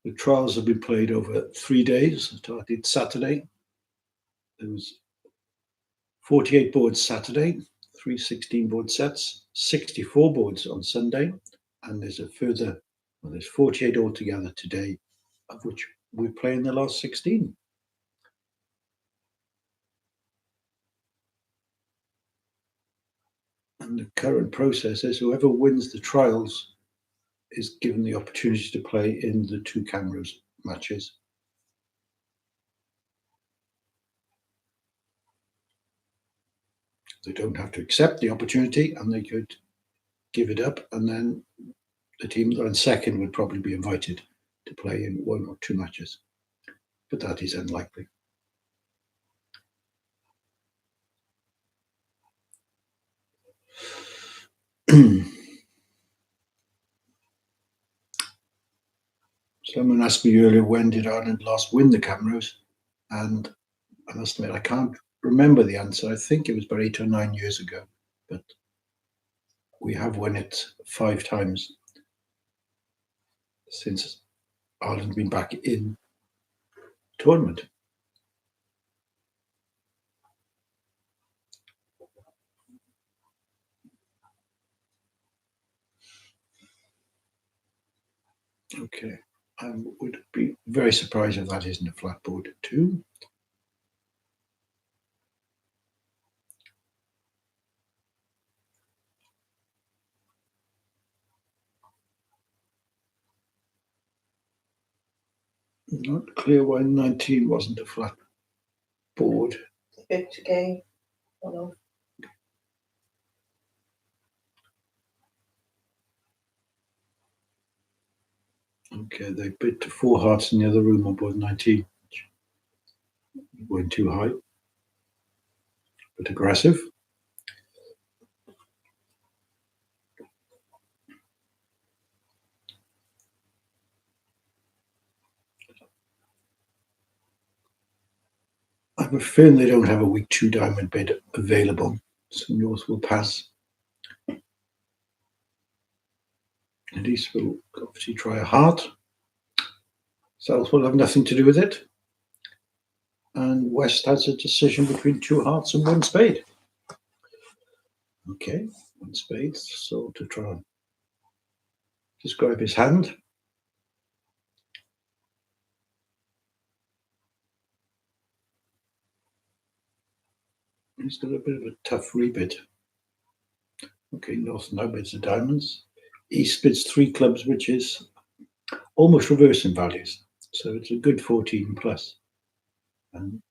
The trials have been played over 3 days. Started Saturday. There was 48 boards Saturday, 3 16-board sets, 64 boards on Sunday, and there's a further, well, there's 48 altogether today, of which we're playing the last 16. And the current process is whoever wins the trials is given the opportunity to play in the 2 Camrose matches. They don't have to accept the opportunity, and they could give it up, and then the team that are in second would probably be invited to play in 1 or 2 matches, but that is unlikely. Someone asked me earlier, when did Ireland last win the Camrose? And I must admit, I can't remember the answer. I think it was about 8 or 9 years ago, but we have won it 5 times since Ireland been back in tournament. Okay, I would be very surprised if that isn't a flat board too. Not clear why 19 wasn't a flat board. The bid to game, one off. Okay, they bid to 4 hearts in the other room on board 19. Went too high, but aggressive. I have a feeling they don't have a weak 2 diamond bid available, so North will pass. And East will obviously try a heart. South will have nothing to do with it. And West has a decision between 2 hearts and 1 spade. Okay, 1 spade, so to try and describe his hand. He's got a bit of a tough rebid. Okay, North now bids the diamonds. East bids 3 clubs, which is almost reverse in values. So it's a good 14 plus. And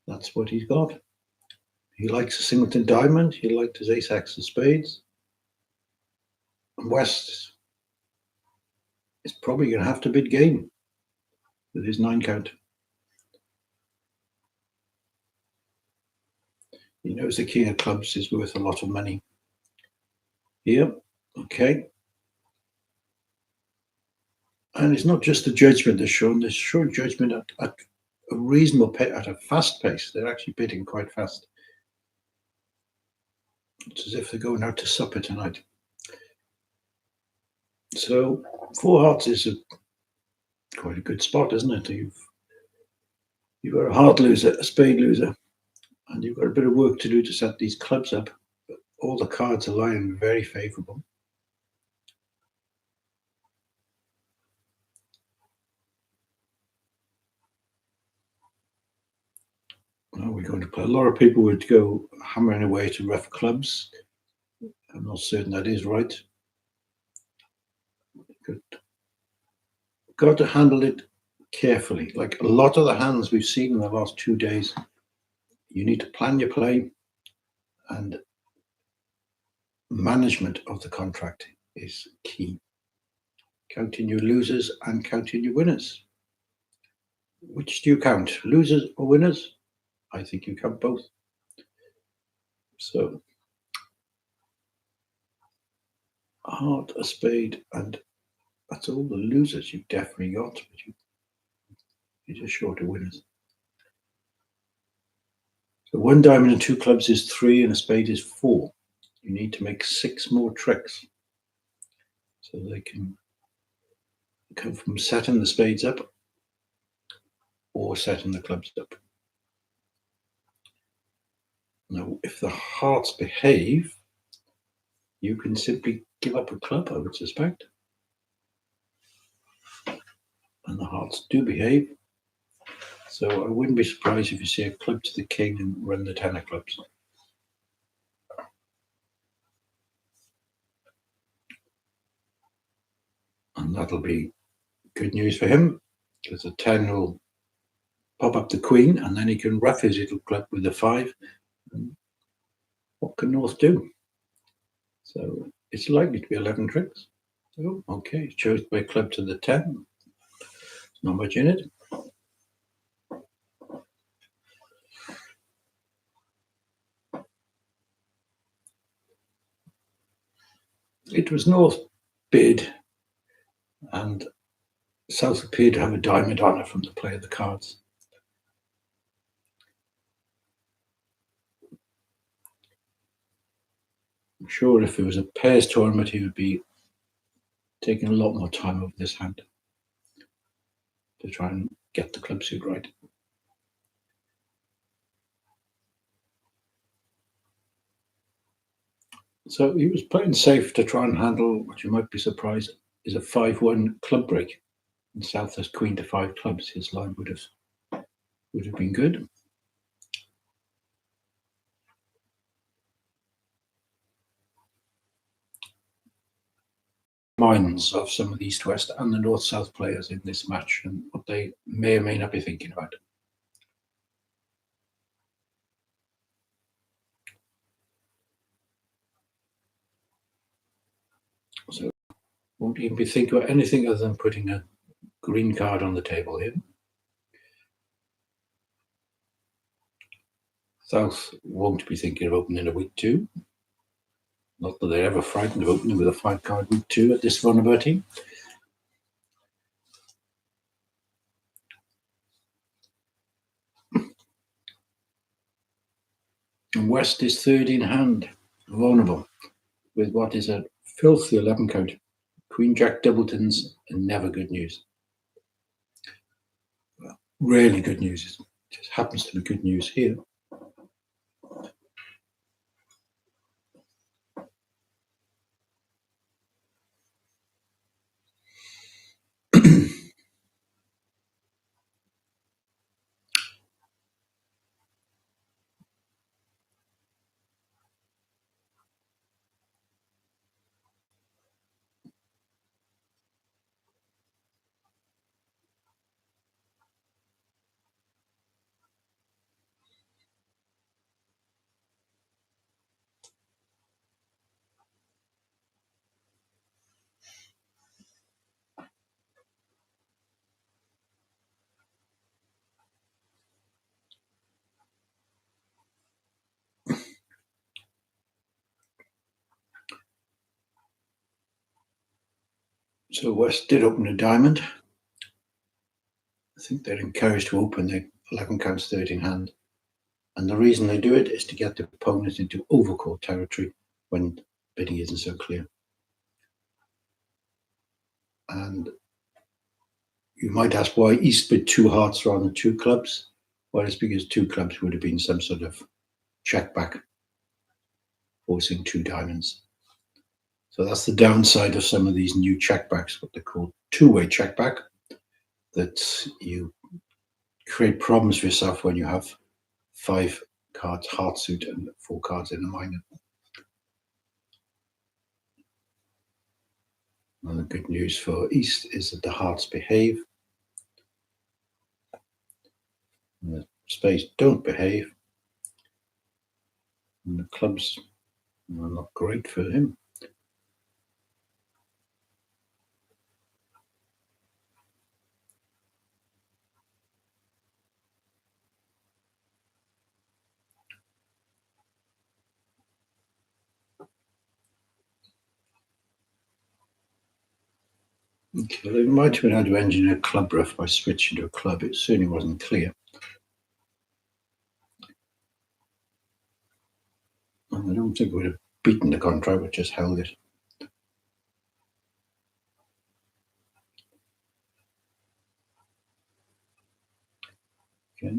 that's what he's got. He likes a singleton diamond. He liked his ace-x of spades. And West is probably going to have to bid game with his 9 count. He knows the king of clubs is worth a lot of money. Here, okay. And it's not just the judgment they're shown. They're showing judgment at a reasonable pace, at a fast pace. They're actually bidding quite fast. It's as if they're going out to supper tonight. So 4 hearts is quite a good spot, isn't it? You've got a heart loser, a spade loser, and you've got a bit of work to do to set these clubs up. But all the cards are lying very favourable. Well, we're going to play. A lot of people would go hammering away to rough clubs. I'm not certain that is right. Good. Got to handle it carefully. Like a lot of the hands we've seen in the last 2 days, you need to plan your play, and management of the contract is key. Counting your losers and counting your winners. Which do you count, losers or winners? I think you count both. So, a heart, a spade, and that's all the losers you've definitely got, but you're just short of winners. So 1 diamond and 2 clubs is 3, and a spade is 4. You need to make 6 more tricks so they can come from setting the spades up or setting the clubs up. Now, if the hearts behave, you can simply give up a club, I would suspect. And the hearts do behave. So I wouldn't be surprised if you see a club to the king and run the 10 of clubs. And that'll be good news for him, because the 10 will pop up the queen, and then he can rough his little club with the 5. And what can North do? So it's likely to be 11 tricks. Oh, okay, chose by club to the 10. Not much in it. It was North bid, and South appeared to have a diamond on it from the play of the cards. I'm sure if it was a pairs tournament, he would be taking a lot more time over this hand to try and get the club suit right. So he was playing safe to try and handle what you might be surprised is a 5-1 club break. And South has queen to 5 clubs. His line would have been good. Minds of some of the East-West and the North-South players in this match and what they may or may not be thinking about. So won't even be thinking about anything other than putting a green card on the table here. South won't be thinking of opening a week 2. Not that they're ever frightened of opening with a 5-card week 2 at this vulnerability. And West is third in hand, vulnerable, with what is a filthy 11 count. Queen Jack doubletons and never good news. Well, rarely good news. It just happens to be good news here. So West did open a diamond. I think they're encouraged to open the 11 counts 13 hand. And the reason they do it is to get the opponent into overcall territory when bidding isn't so clear. And you might ask why East bid 2 hearts rather than 2 clubs. Well, it's because 2 clubs would have been some sort of check back, forcing 2 diamonds. So that's the downside of some of these new checkbacks, what they call two-way checkback, that you create problems for yourself when you have 5 cards heart suit and 4 cards in a minor. And the good news for East is that the hearts behave. And the spades don't behave. And the clubs are not great for him. Okay, they might have been able to engineer a club rough by switching to a club. It certainly wasn't clear. And I don't think we would have beaten the contract, but just held it. Okay.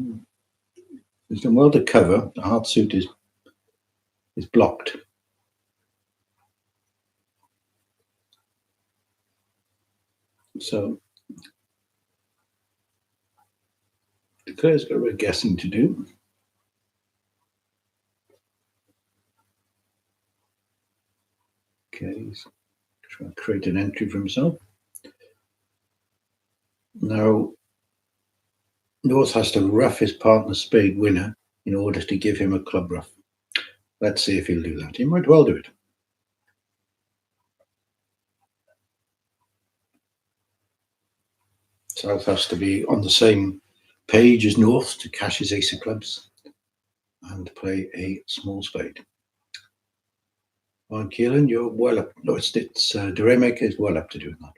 He's done well to cover. The hard suit is blocked. So the player's got a bit of guessing to do. Okay, he's trying to create an entry for himself. Now, North has to rough his partner spade winner in order to give him a club rough. Let's see if he'll do that. He might well do it. South has to be on the same page as North to cash his ace of clubs and play a small spade. On Keelan, you're well up. No, it's Deremaker is well up to doing that.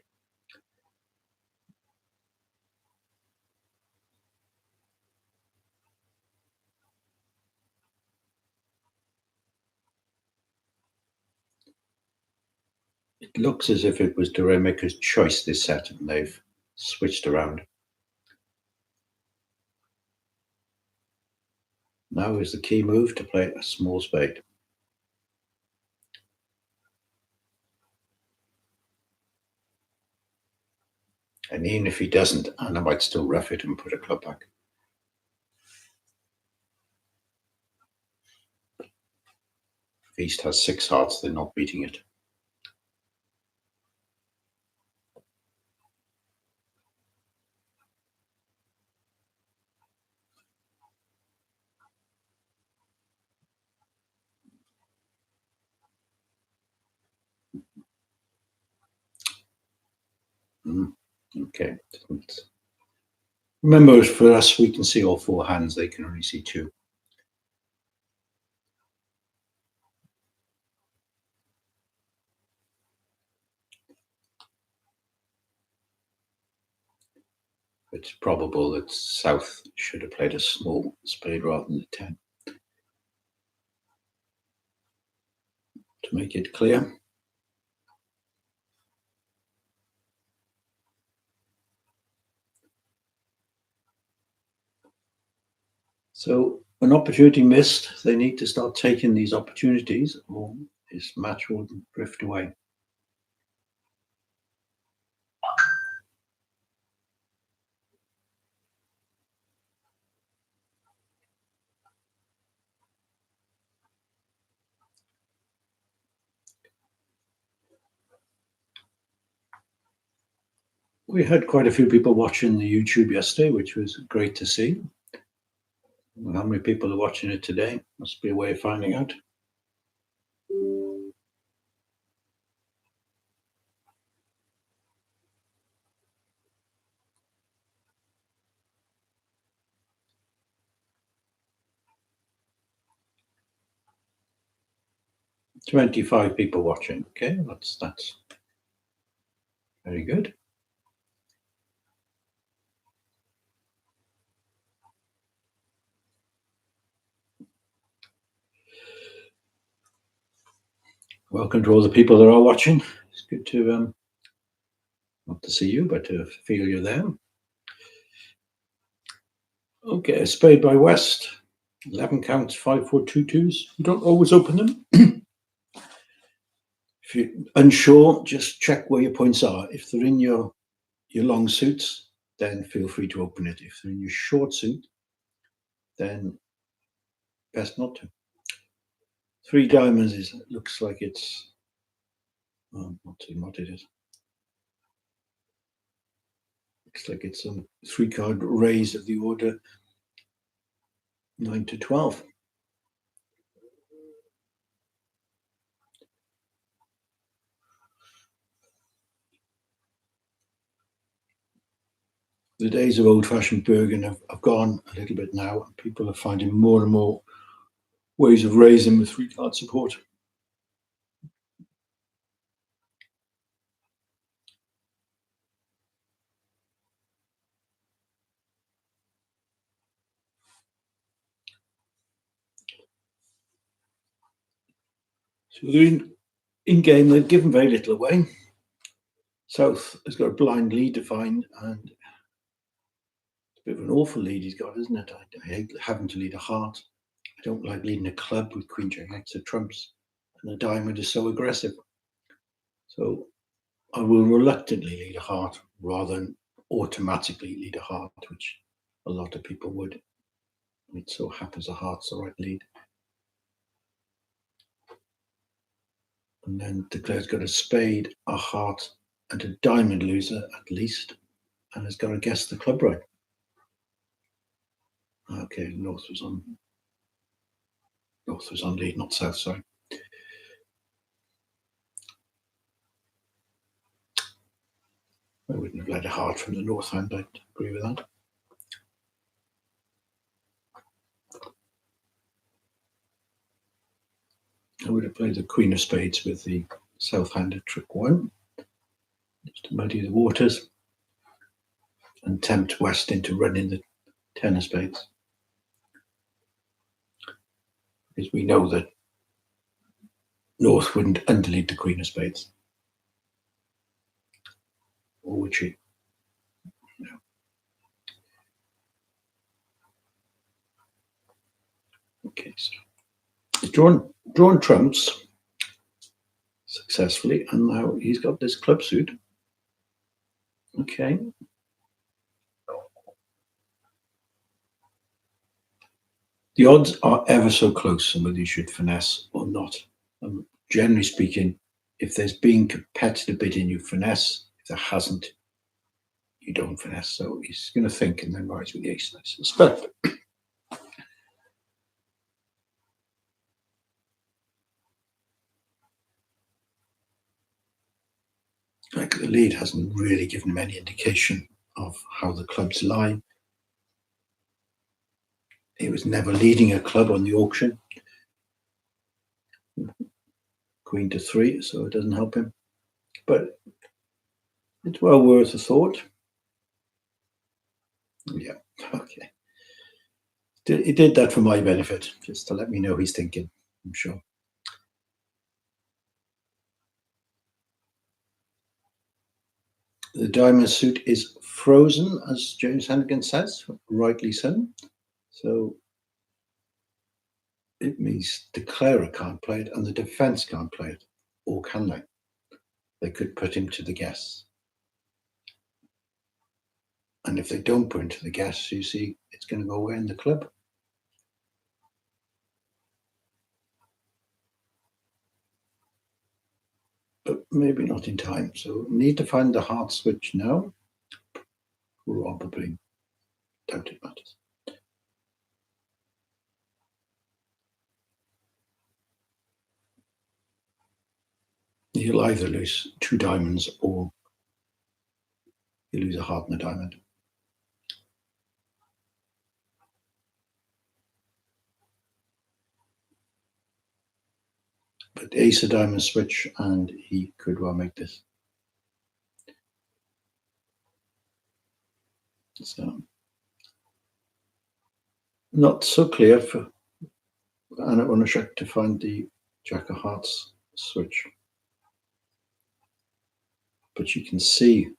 It looks as if it was Deremaker's choice this set, and they've switched around. Now is the key move to play a small spade. And even if he doesn't, Anna might still rough it and put a club back. If East has 6 hearts, they're not beating it. Okay. Remember, for us, we can see all 4 hands. They can only see 2. It's probable that South should have played a small spade rather than a 10. To make it clear. So an opportunity missed. They need to start taking these opportunities, or this match will drift away. We had quite a few people watching the YouTube yesterday, which was great to see. How many people are watching it today? Must be a way of finding out. $25 people watching. Okay, that's very good. Welcome to all the people that are watching. It's good to not to see you, but to feel you're there. Okay, a spade by West. 11 counts, 5, 4, 2 twos. You don't always open them. If you're unsure, just check where your points are. If they're in your long suits, then feel free to open it. If they're in your short suit, then best not to. 3 diamonds looks like it's not seeing what it is. Looks like it's some 3-card raise of the order 9 to 12. The days of old-fashioned Bergen have gone a little bit now. People are finding more and more ways of raising with 3-card support. So they're in game, they've given very little away. South has got a blind lead to find, and Bit of an awful lead he's got, isn't it? I hate having to lead a heart. I don't like leading a club with Queen Jack X of trumps, and the diamond is so aggressive. So I will reluctantly lead a heart rather than automatically lead a heart, which a lot of people would. It so happens a heart's the right lead. And then the player's got a spade, a heart, and a diamond loser at least, and has got to guess the club right. Okay, North was on lead, not South, sorry. I wouldn't have led a heart from the North hand, I'd agree with that. I would have played the Queen of Spades with the South hand at trick 1, just to muddy the waters and tempt West into running the 10 of Spades. Because we know that North wouldn't underlead the Queen of Spades. Or would she? No. Okay, so he's drawn trumps successfully, and now he's got this club suit. Okay. The odds are ever so close on whether you should finesse or not. Generally speaking, if there's been competitive bidding, you finesse. If there hasn't, you don't finesse. So he's going to think and then rise with the ace, I suspect. Like the lead hasn't really given him any indication of how the clubs lie. He was never leading a club on the auction. Queen to 3, so it doesn't help him. But it's well worth a thought. Yeah, okay. He did that for my benefit, just to let me know he's thinking, I'm sure. The diamond suit is frozen, as James Hannigan says, rightly so. So it means the declarer can't play it and the defense can't play it, or can they? They could put him to the guess. And if they don't put him to the guess, you see, it's going to go away in the club. But maybe not in time. So need to find the heart switch now. Probably. Doubt it matters. You'll either lose 2 diamonds or you lose a heart and a diamond. But ace of diamond switch, and he could well make this. So not so clear for Anna Onashek to find the Jack of Hearts switch. But you can see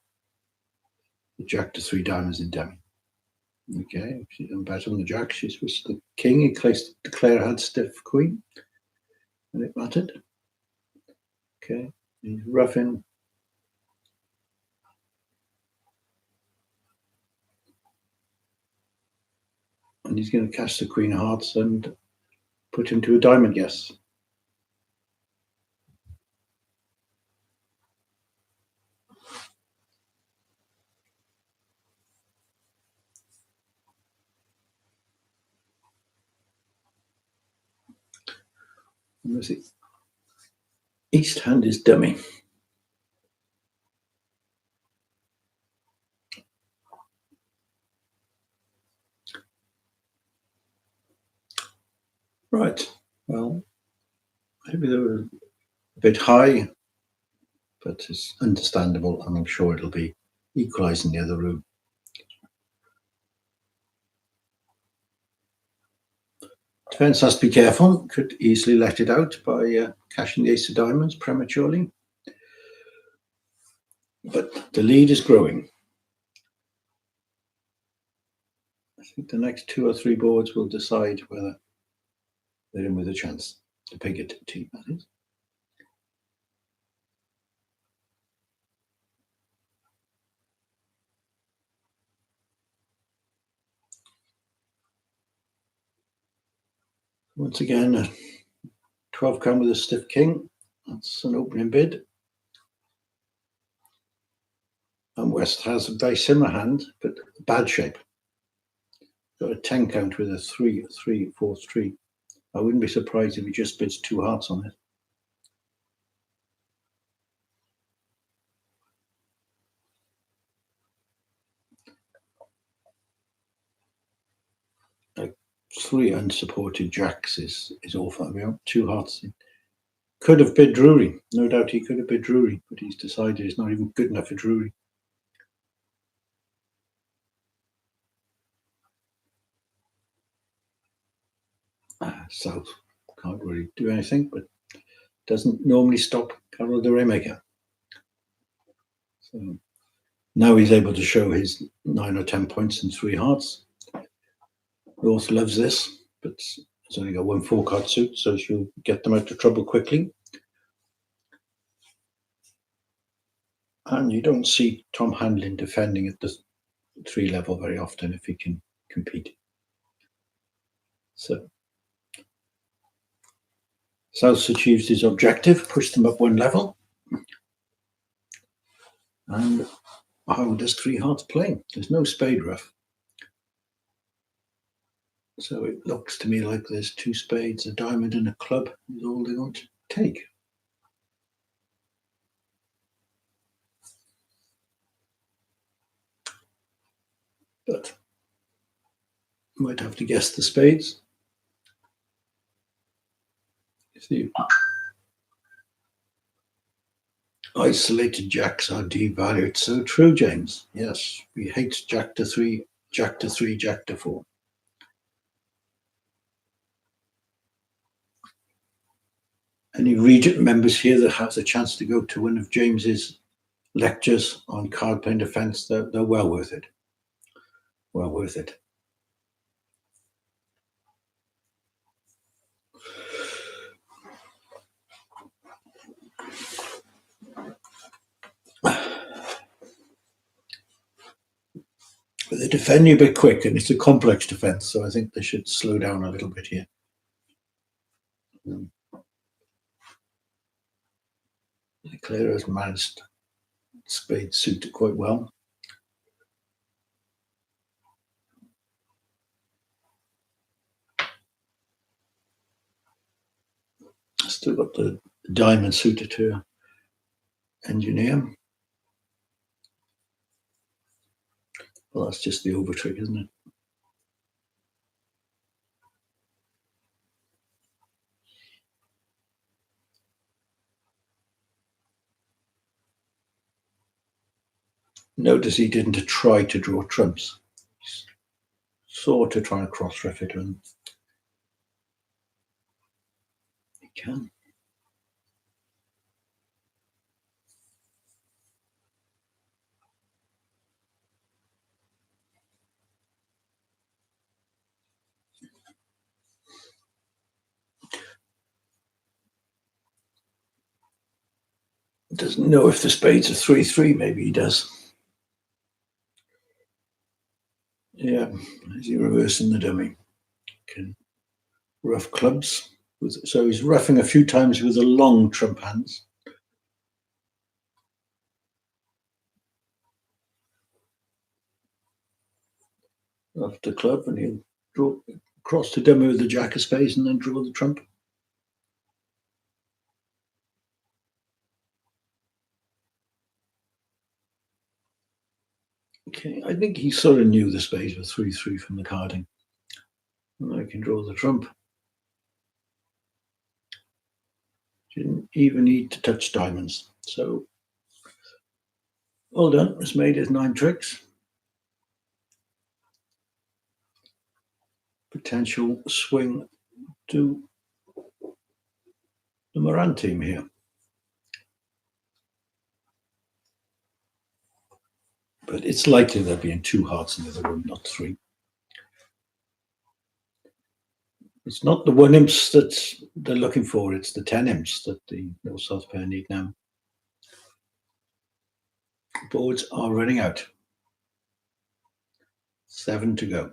the Jack to 3 diamonds in demi. Okay, she's done better on the Jack. She switched the King in case the Clare had stiff Queen, and it mattered. Okay, he's roughing. And he's going to cast the Queen of Hearts and put him to a diamond guess. And the East hand is dummy. Right, well, maybe they were a bit high, but it's understandable, and I'm sure it'll be equalised in the other room. Defence has to be careful, could easily let it out by cashing the ace of diamonds prematurely. But the lead is growing. think the next 2 or 3 boards will decide whether they're in with a chance. The Piggott team, that is. Once again, 12 count with a stiff king. That's an opening bid. And West has a very similar hand, but bad shape. Got a 10 count with a 3, 3, 4, 3. I wouldn't be surprised if he just bids 2 hearts on it. Like 3 unsupported jacks is awful. I mean, 2 hearts. Could have bid Drury. No doubt he could have bid Drury, but he's decided it's not even good enough for Drury. South can't really do anything, but doesn't normally stop Carol the Raymaker. So now he's able to show his 9 or 10 points and 3 hearts. North loves this, but it's only got 1 4-card suit, so she'll get them out of trouble quickly. And you don't see Tom Handlin defending at the 3 level very often if he can compete. So South achieves his objective, pushed them up 1 level. And how does 3 hearts play? There's no spade ruff. So it looks to me like there's 2 spades, a diamond and a club is all they're going to take. But might have to guess the spades. If the isolated jacks are devalued. So true, James. Yes, we hate jack to 3, jack to 3, jack to 4. Any Regent members here that have the chance to go to one of James's lectures on card playing defense, they're well worth it. Well worth it. But they defend you a bit quick, and it's a complex defense, so I think they should slow down a little bit here. Claire has managed spade suited quite well. Still got the diamond suited to engineer. Well, that's just the over trick, isn't it? Notice he didn't try to draw trumps. Sort of trying to cross-ref it when he can. Doesn't know if the spades are 3-3, maybe he does. Yeah, is he reversing the dummy? Can rough clubs. So he's roughing a few times with the long trump hands. Rough the club, and he'll draw cross the dummy with the jack of spades and then draw the trump. Okay, I think he sort of knew the spades were 3-3 from the carding. And I can draw the trump. Didn't even need to touch diamonds. So, well done. It's made his 9 tricks. Potential swing to the Moran team here. But it's likely there'll be 2 hearts in the other room, not 3. It's not the 1 imps that they're looking for, it's the 10 imps that the North South pair need now. Boards are running out. 7 to go.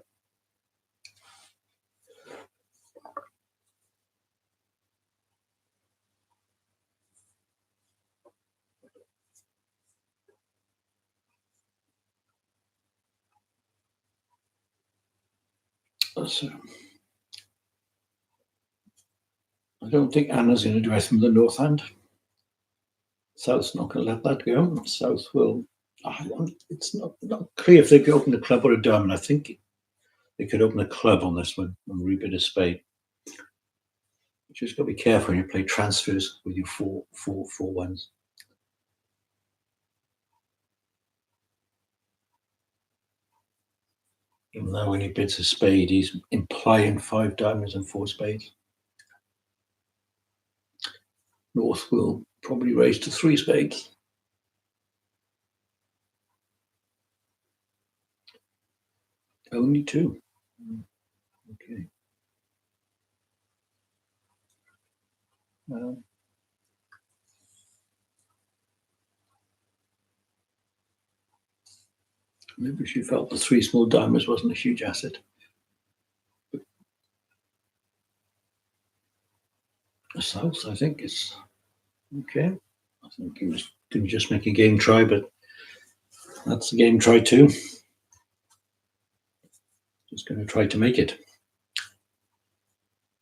So, I don't think Anna's going to do anything with the north hand. South's not going to let that go. South will. It's not clear if they could open a club or a diamond. I think they could open a club on this one and rebid a spade. You just got to be careful when you play transfers with your 4-4-4-1s. Even though when he bids a spade, he's implying 5 diamonds and 4 spades. North will probably raise to 3 spades. Only 2. Okay. Maybe she felt the 3 small diamonds wasn't a huge asset. South, I think, is okay. I think he was going to just make a game try, but that's the game try too. Just going to try to make it.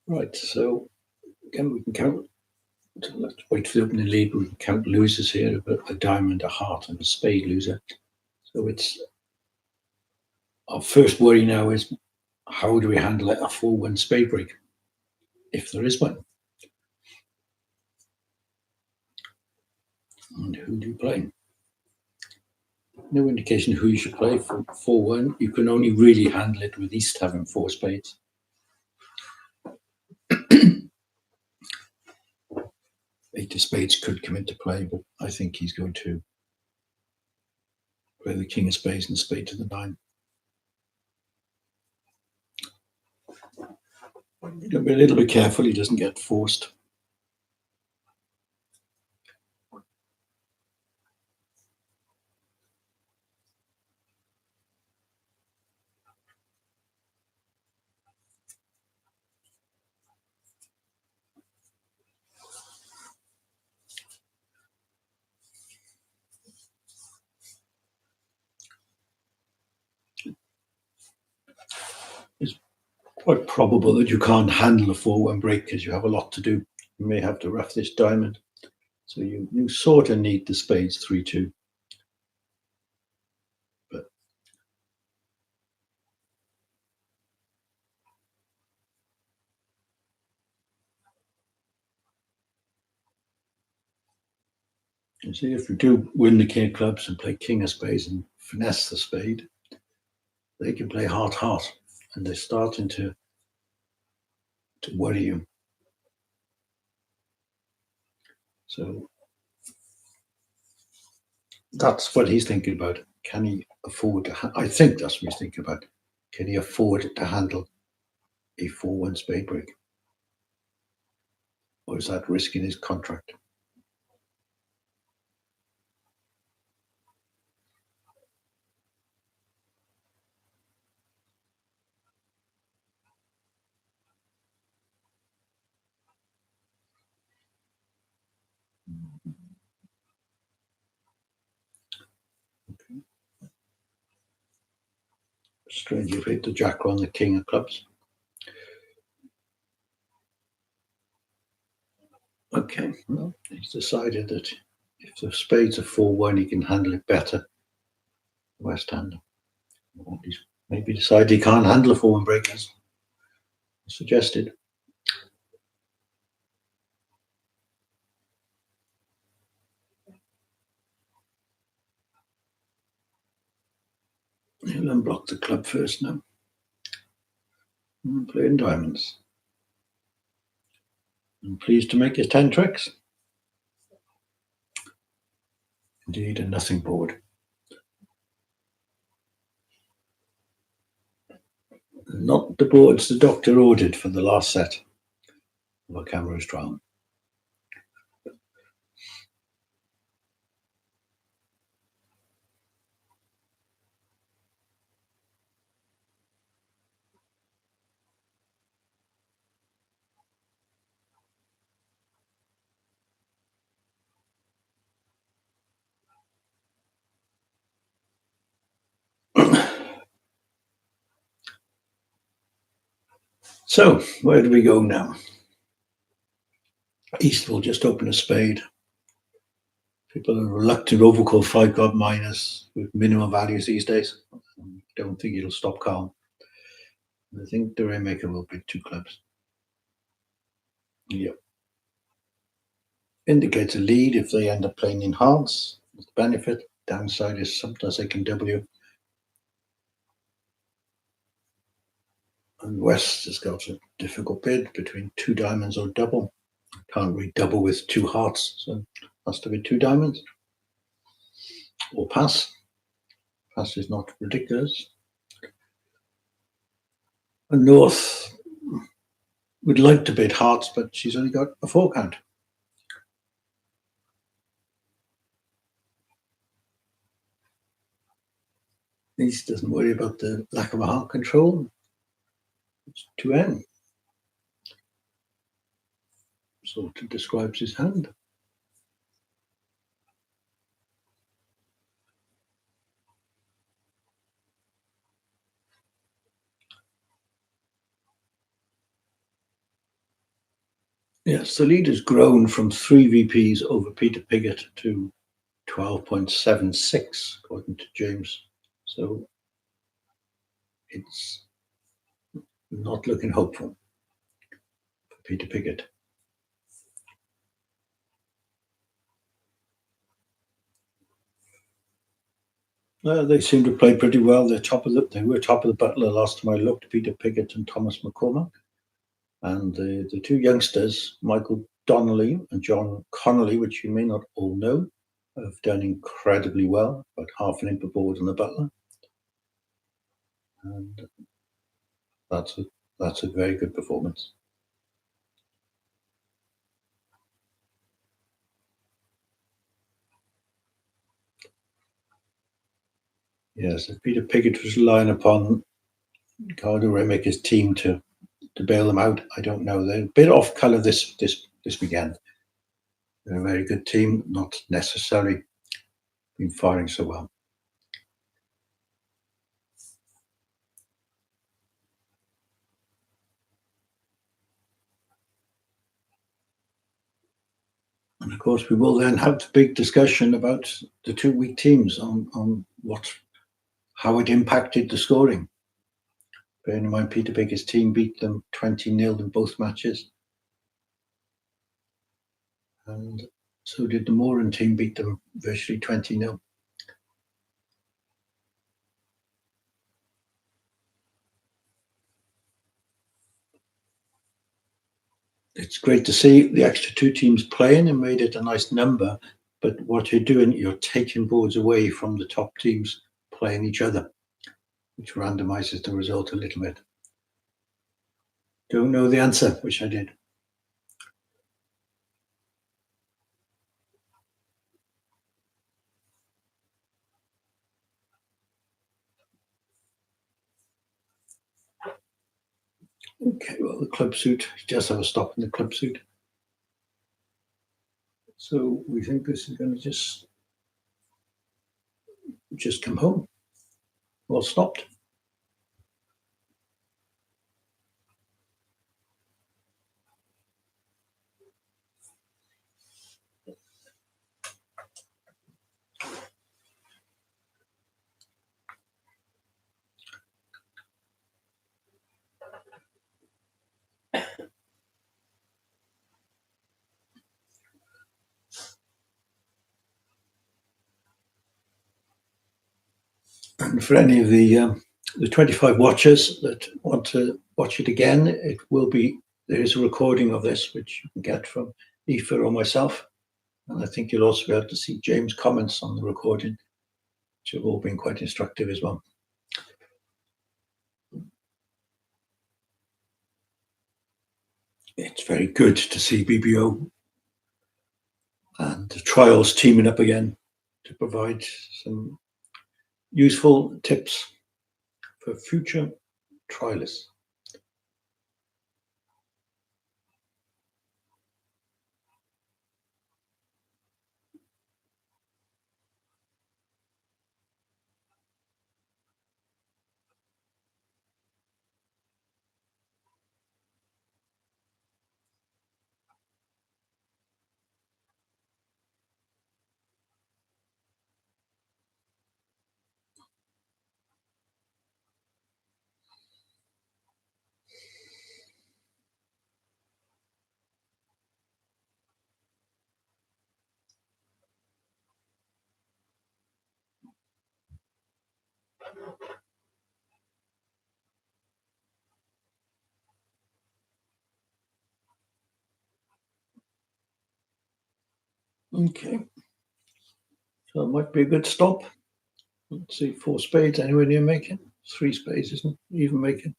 Right, so again, we can count. So let's wait for the opening lead. We can count losers here, a diamond, a heart, and a spade loser. So it's our first worry now is how do we handle a 4-1 spade break, if there is one? And who do you play? No indication who you should play for 4-1. You can only really handle it with East having 4 spades. Eight of spades could come into play, but I think he's going to play the king of spades and spade to the 9. You've got to be a little bit careful he doesn't get forced. It's quite probable that you can't handle a 4-1 break because you have a lot to do. You may have to rough this diamond. So you sort of need the spades 3-2. But you see, if we do win the king of clubs and play king of spades and finesse the spade, they can play heart, and they're starting to worry you. So that's what he's thinking about. Can he afford to? I think that's what he's thinking about. Can he afford to handle a 4-1 spade break? Or is that risking his contract? Okay. Strange you've hit the jack on the king of clubs. Okay, well, he's decided that if the spades are 4-1, he can handle it better. West hand. Or he's maybe decided he can't handle a 4-1 break as suggested. He'll unblock the club first now. And playing diamonds. I'm pleased to make his 10 tricks. Indeed, a nothing board. Not the boards the doctor ordered for the last set of a Camrose trial. So, where do we go now? East will just open a spade. People are reluctant to overcall 5-card minors with minimum values these days. Don't think it'll stop calm. I think the Rainmaker will be 2 clubs. Yep. Indicates a lead if they end up playing in hearts. The benefit, downside is sometimes they can W. And West has got a difficult bid between 2 diamonds or double. Can't read double with 2 hearts, so has to be 2 diamonds. Or pass. Pass is not ridiculous. And North would like to bid hearts, but she's only got a 4 count. East doesn't worry about the lack of a heart control. It's 2M. Sort of describes his hand. Yes, the lead has grown from 3 VPs over Peter Piggott to 12.76, according to James. So it's not looking hopeful for Peter Piggott. They seem to play pretty well. They were top of the Butler last time I looked, Peter Piggott and Thomas McCormack. And the 2 youngsters, Michael Donnelly and John Connolly, which you may not all know, have done incredibly well, about half an imp aboard on the Butler. And that's a very good performance. Yes, if Peter Piggott was relying upon Ricardo Remaker's team to bail them out, I don't know. They're a bit off colour this weekend. They're a very good team, not necessarily been firing so well. And of course, we will then have the big discussion about the 2 weak teams on how it impacted the scoring. Bearing in mind, Peter Piggott's team beat them 20-0 in both matches. And so did the Moran team, beat them virtually 20-0. It's great to see the extra 2 teams playing and made it a nice number. But what you're doing, you're taking boards away from the top teams playing each other, which randomizes the result a little bit. Don't know the answer, wish I did. Okay, well, the club suit, just have a stop in the club suit. So we think this is going to just come home. Well stopped. And for any of the 25 watchers that want to watch it again, there is a recording of this, which you can get from Aoife or myself. And I think you'll also be able to see James' comments on the recording, which have all been quite instructive as well. It's very good to see BBO and the trials teaming up again to provide some useful tips for future trialists. Okay, so it might be a good stop. Let's see, 4 spades anywhere near making. 3 spades isn't even making.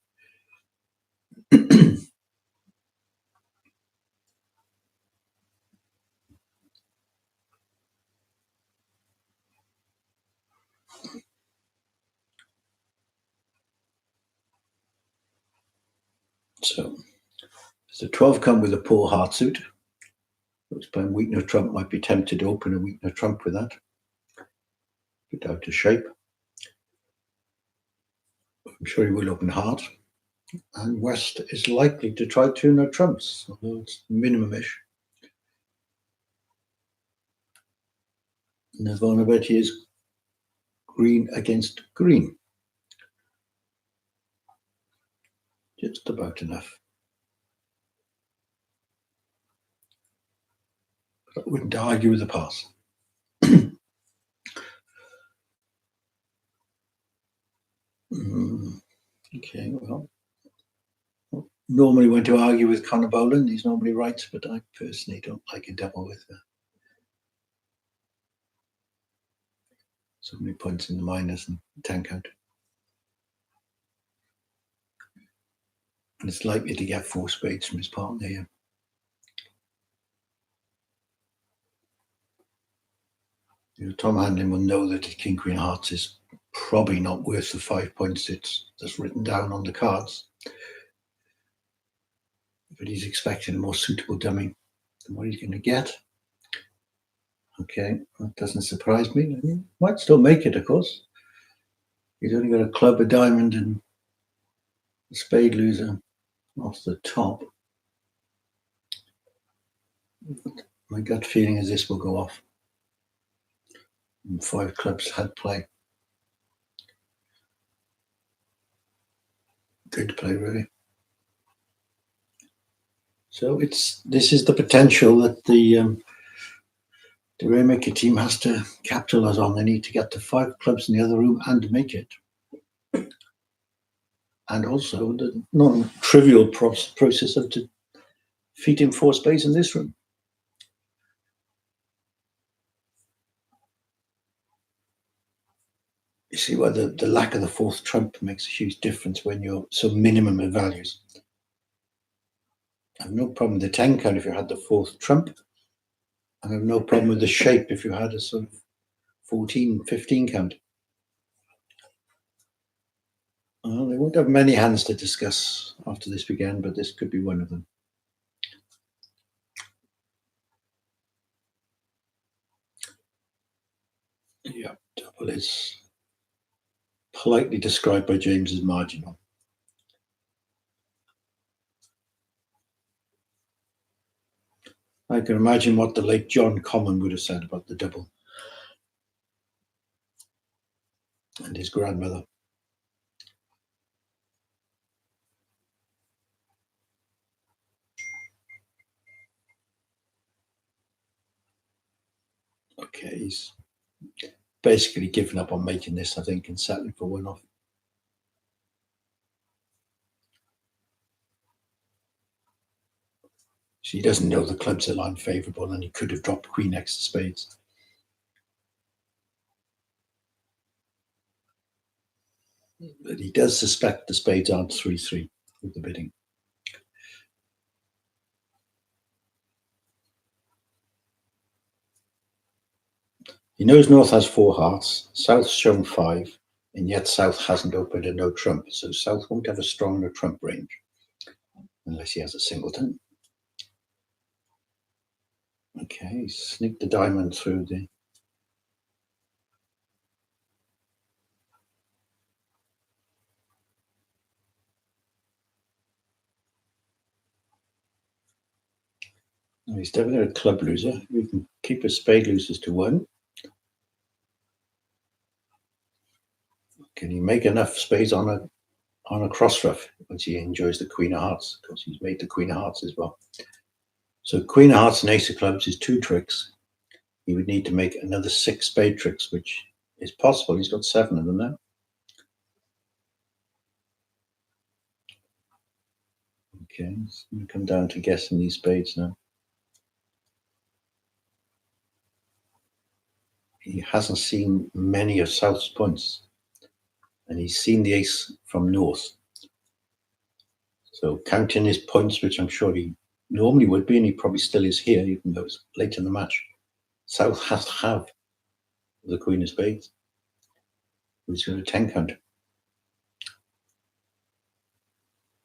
So does the 12 come with a poor heart suit? Looks playing weak no trump, might be tempted to open a weak no trump with that. Get out of shape. I'm sure he will open heart. And West is likely to try 2 no trumps, although it's minimum-ish. And the vulnerability is green against green. Just about enough. But I wouldn't argue with the pass. Okay, well, normally want to argue with Conor Boland. He's normally right, but I personally don't like a double with so many points in the minus and 10 count. And it's likely to get 4 spades from his partner here. Tom Handlin will know that King Queen Hearts is probably not worth the 5 points that's written down on the cards. But he's expecting a more suitable dummy than what he's going to get. Okay, that doesn't surprise me. He might still make it, of course. He's only got a club, a diamond, and a spade loser off the top. My gut feeling is this will go off. And 5 clubs had play. Good play, really. So this is the potential that the Rainmaker team has to capitalize on. They need to get to 5 clubs in the other room and make it. And also the non-trivial process of defeating 4 spades in this room. You see why the lack of the 4th trump makes a huge difference when you're so minimum in values. I have no problem with the 10 count if you had the 4th trump. I have no problem with the shape if you had a sort of 14, 15 count. Well, they won't have many hands to discuss after this weekend, but this could be one of them. Yeah, double is politely described by James as marginal. I can imagine what the late John Common would have said about the double and his grandmother. Okay, he's basically given up on making this, I think, and settling for 1 off. So he doesn't know the clubs are line favourable, and he could have dropped Queen X to spades. But he does suspect the spades aren't 3-3 with the bidding. He knows North has 4 hearts, South's shown 5, and yet South hasn't opened a no trump, so South won't have a strong no trump range unless he has a singleton. Okay, sneak the diamond through the. Oh, he's definitely a club loser. We can keep his spade losers to 1. Can he make enough spades on a cross ruff once he enjoys the Queen of Hearts? Because he's made the Queen of Hearts as well. So Queen of Hearts and Ace of Clubs is 2 tricks. He would need to make another 6 spade tricks, which is possible. He's got 7 of them now. Okay, it's going to come down to guessing these spades now. He hasn't seen many of South's points, and he's seen the ace from North. So counting his points, which I'm sure he normally would be, and he probably still is here, even though it's late in the match, South has to have the Queen of Spades. He's got a 10 count.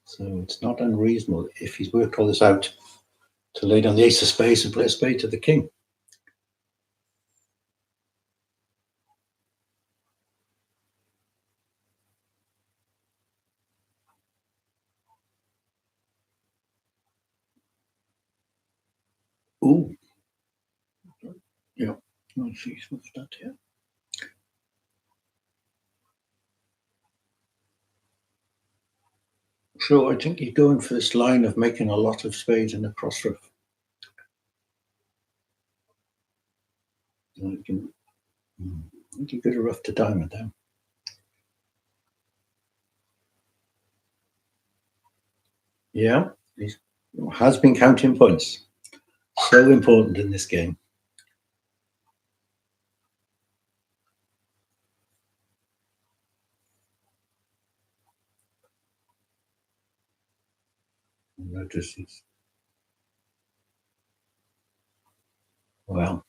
So it's not unreasonable, if he's worked all this out, to lay down the ace of spades and play a spade to the king. Ooh. Yeah. Oh, geez, what's that here? So I think he's going for this line of making a lot of spades in the cross ruff. I think he could have roughed a diamond down. Yeah, he has been counting points. So important in this game. Notice it's, well,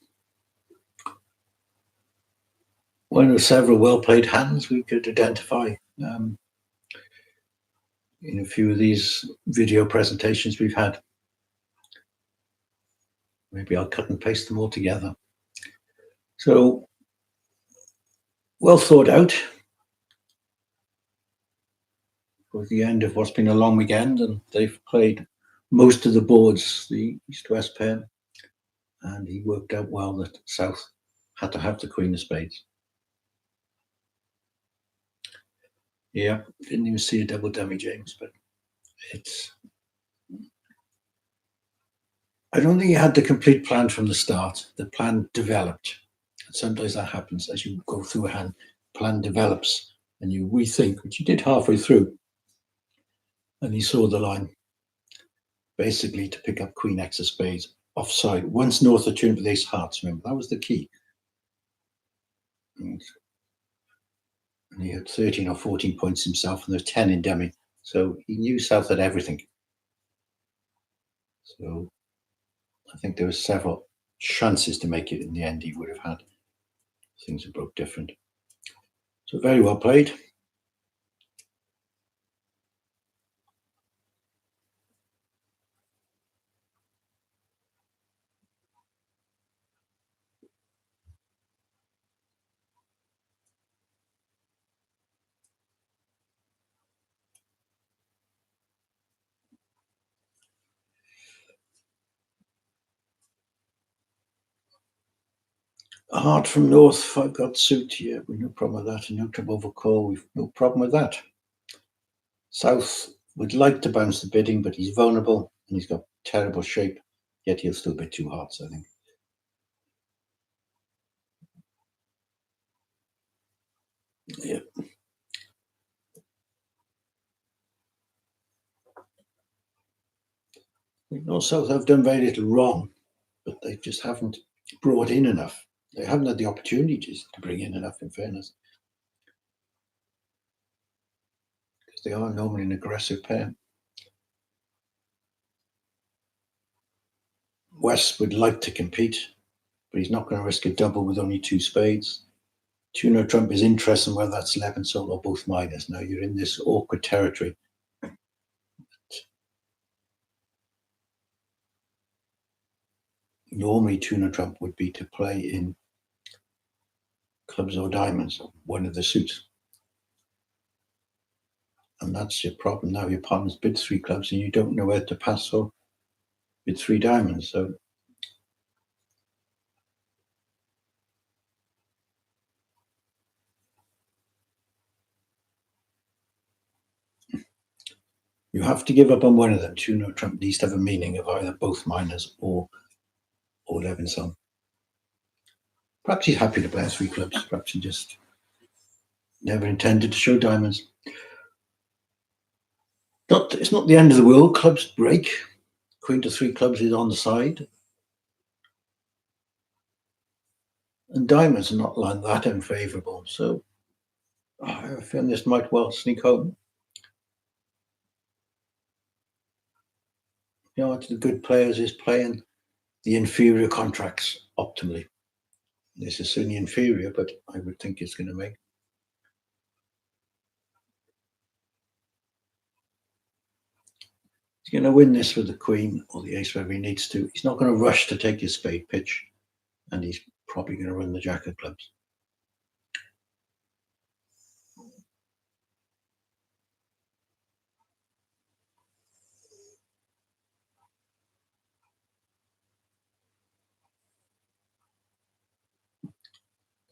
one of several well-played hands we could identify in a few of these video presentations we've had. Maybe I'll cut and paste them all together. So, well thought out. For the end of what's been a long weekend, and they've played most of the boards, the East-West pair, and he worked out well that South had to have the Queen of Spades. Yeah, didn't even see a double dummy, James, but it's. I don't think he had the complete plan from the start. The plan developed. And sometimes that happens as you go through a hand. Plan develops and you rethink, which he did halfway through. And he saw the line, basically to pick up Queen X of Spades offside. Once North had tuned with Ace Hearts, remember, that was the key. And he had 13 or 14 points himself, and there's 10 in dummy. So he knew South had everything. So I think there were several chances to make it in the end he would have had. Things are both different. So very well played. A heart from North, 5 got suit here. We've no problem with that. And no trouble over call. We've no problem with that. South would like to bounce the bidding, but he's vulnerable and he's got terrible shape. Yet he'll still bid 2 hearts, I think. Yeah. We know South have done very little wrong, but they just haven't brought in enough. They haven't had the opportunities to bring in enough, in fairness. Because they are normally an aggressive pair. West would like to compete. but he's not going to risk a double with only 2 spades. Tuner trump is interesting whether that's 11 sole or both minors. Now you're in this awkward territory. Normally tuner trump would be to play in clubs or diamonds, one of the suits. And that's your problem now. Your partner's bid 3 clubs and you don't know where to pass or bid 3 diamonds. So you have to give up on one of them. Tuner trump needs to have a meaning of either both minors or 11 sole. Perhaps he's happy to play 3 clubs. Perhaps he just never intended to show diamonds. It's not the end of the world. Clubs break. Queen to 3 clubs is on the side. And diamonds are not like that unfavourable. So I feel this might well sneak home. You know, the good players is playing the inferior contracts optimally. This is certainly inferior, but I would think it's going to make. He's going to win this with the queen or the ace wherever he needs to. He's not going to rush to take his spade pitch, and he's probably going to run the jack of clubs.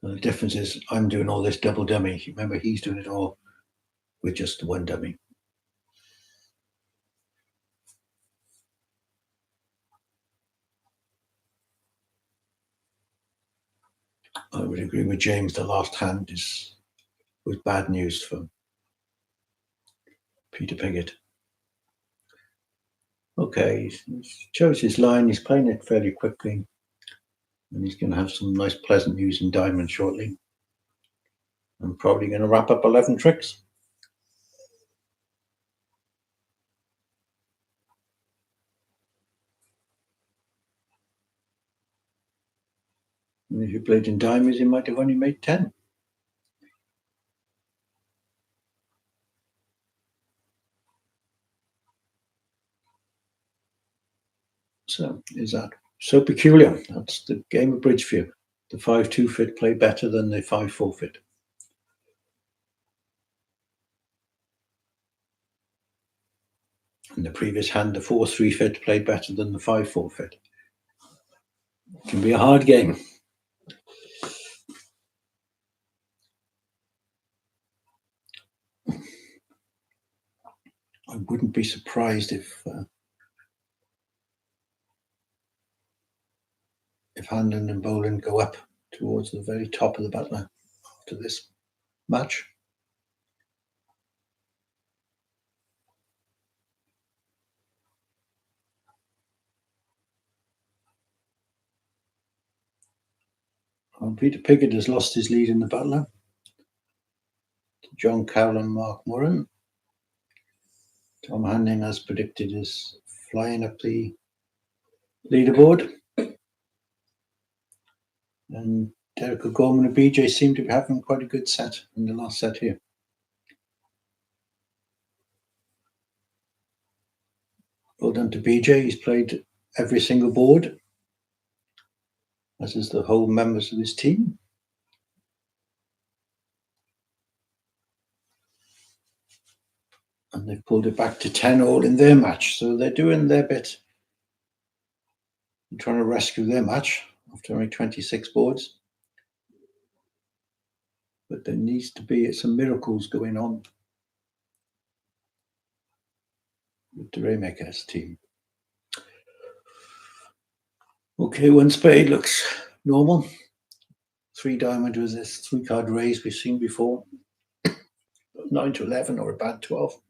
And the difference is I'm doing all this double dummy. Remember, he's doing it all with just the one dummy. I would agree with James. The last hand was bad news for Peter Piggott. Okay, he chose his line. He's playing it fairly quickly, and he's going to have some nice, pleasant news in diamond shortly. I'm probably going to wrap up 11 tricks. And if you played in diamonds, you might have only made 10. So is that so peculiar? That's the game of bridge for you. The 5-2 fit play better than the 5-4 fit. In the previous hand, the 4-3 fit played better than the 5-4 fit. It can be a hard game. I wouldn't be surprised if Handon and Boland go up towards the very top of the butler after this match. Peter Piggott has lost his lead in the butler. John Cowell and Mark Moran. Tom Handling, as predicted, is flying up the leaderboard. And Derek O'Gorman and BJ seem to be having quite a good set in the last set here. Well done to BJ. He's played every single board, as is the whole members of his team. And they've pulled it back to 10 all in their match. So they're doing their bit in trying to rescue their match after only 26 boards. But there needs to be some miracles going on with the Raymakers team. Okay, 1 spade looks normal. 3 diamond was this 3-card raise we've seen before. 9 to 11 or a bad 12.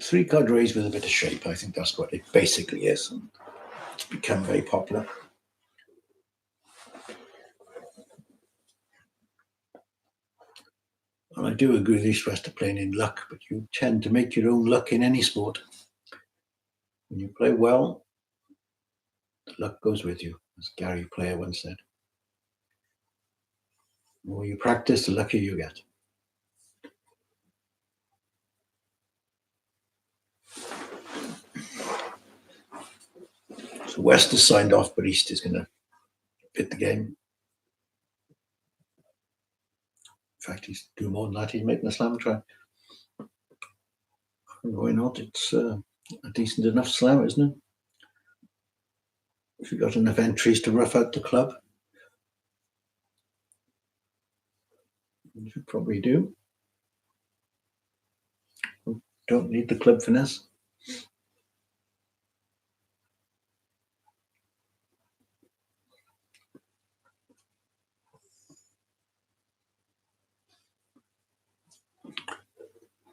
3-card raise with a bit of shape. I think that's what it basically is. And it's become very popular. And I do agree with East West are playing in luck, but you tend to make your own luck in any sport. When you play well, luck goes with you, as Gary Player once said. The more you practice, the luckier you get. So West has signed off, but East is going to bid the game. In fact, he's doing more than that. He's making a slam try. Why not? It's a decent enough slam, isn't it? If you've got enough entries to rough out the club, you probably do. Don't need the club finesse.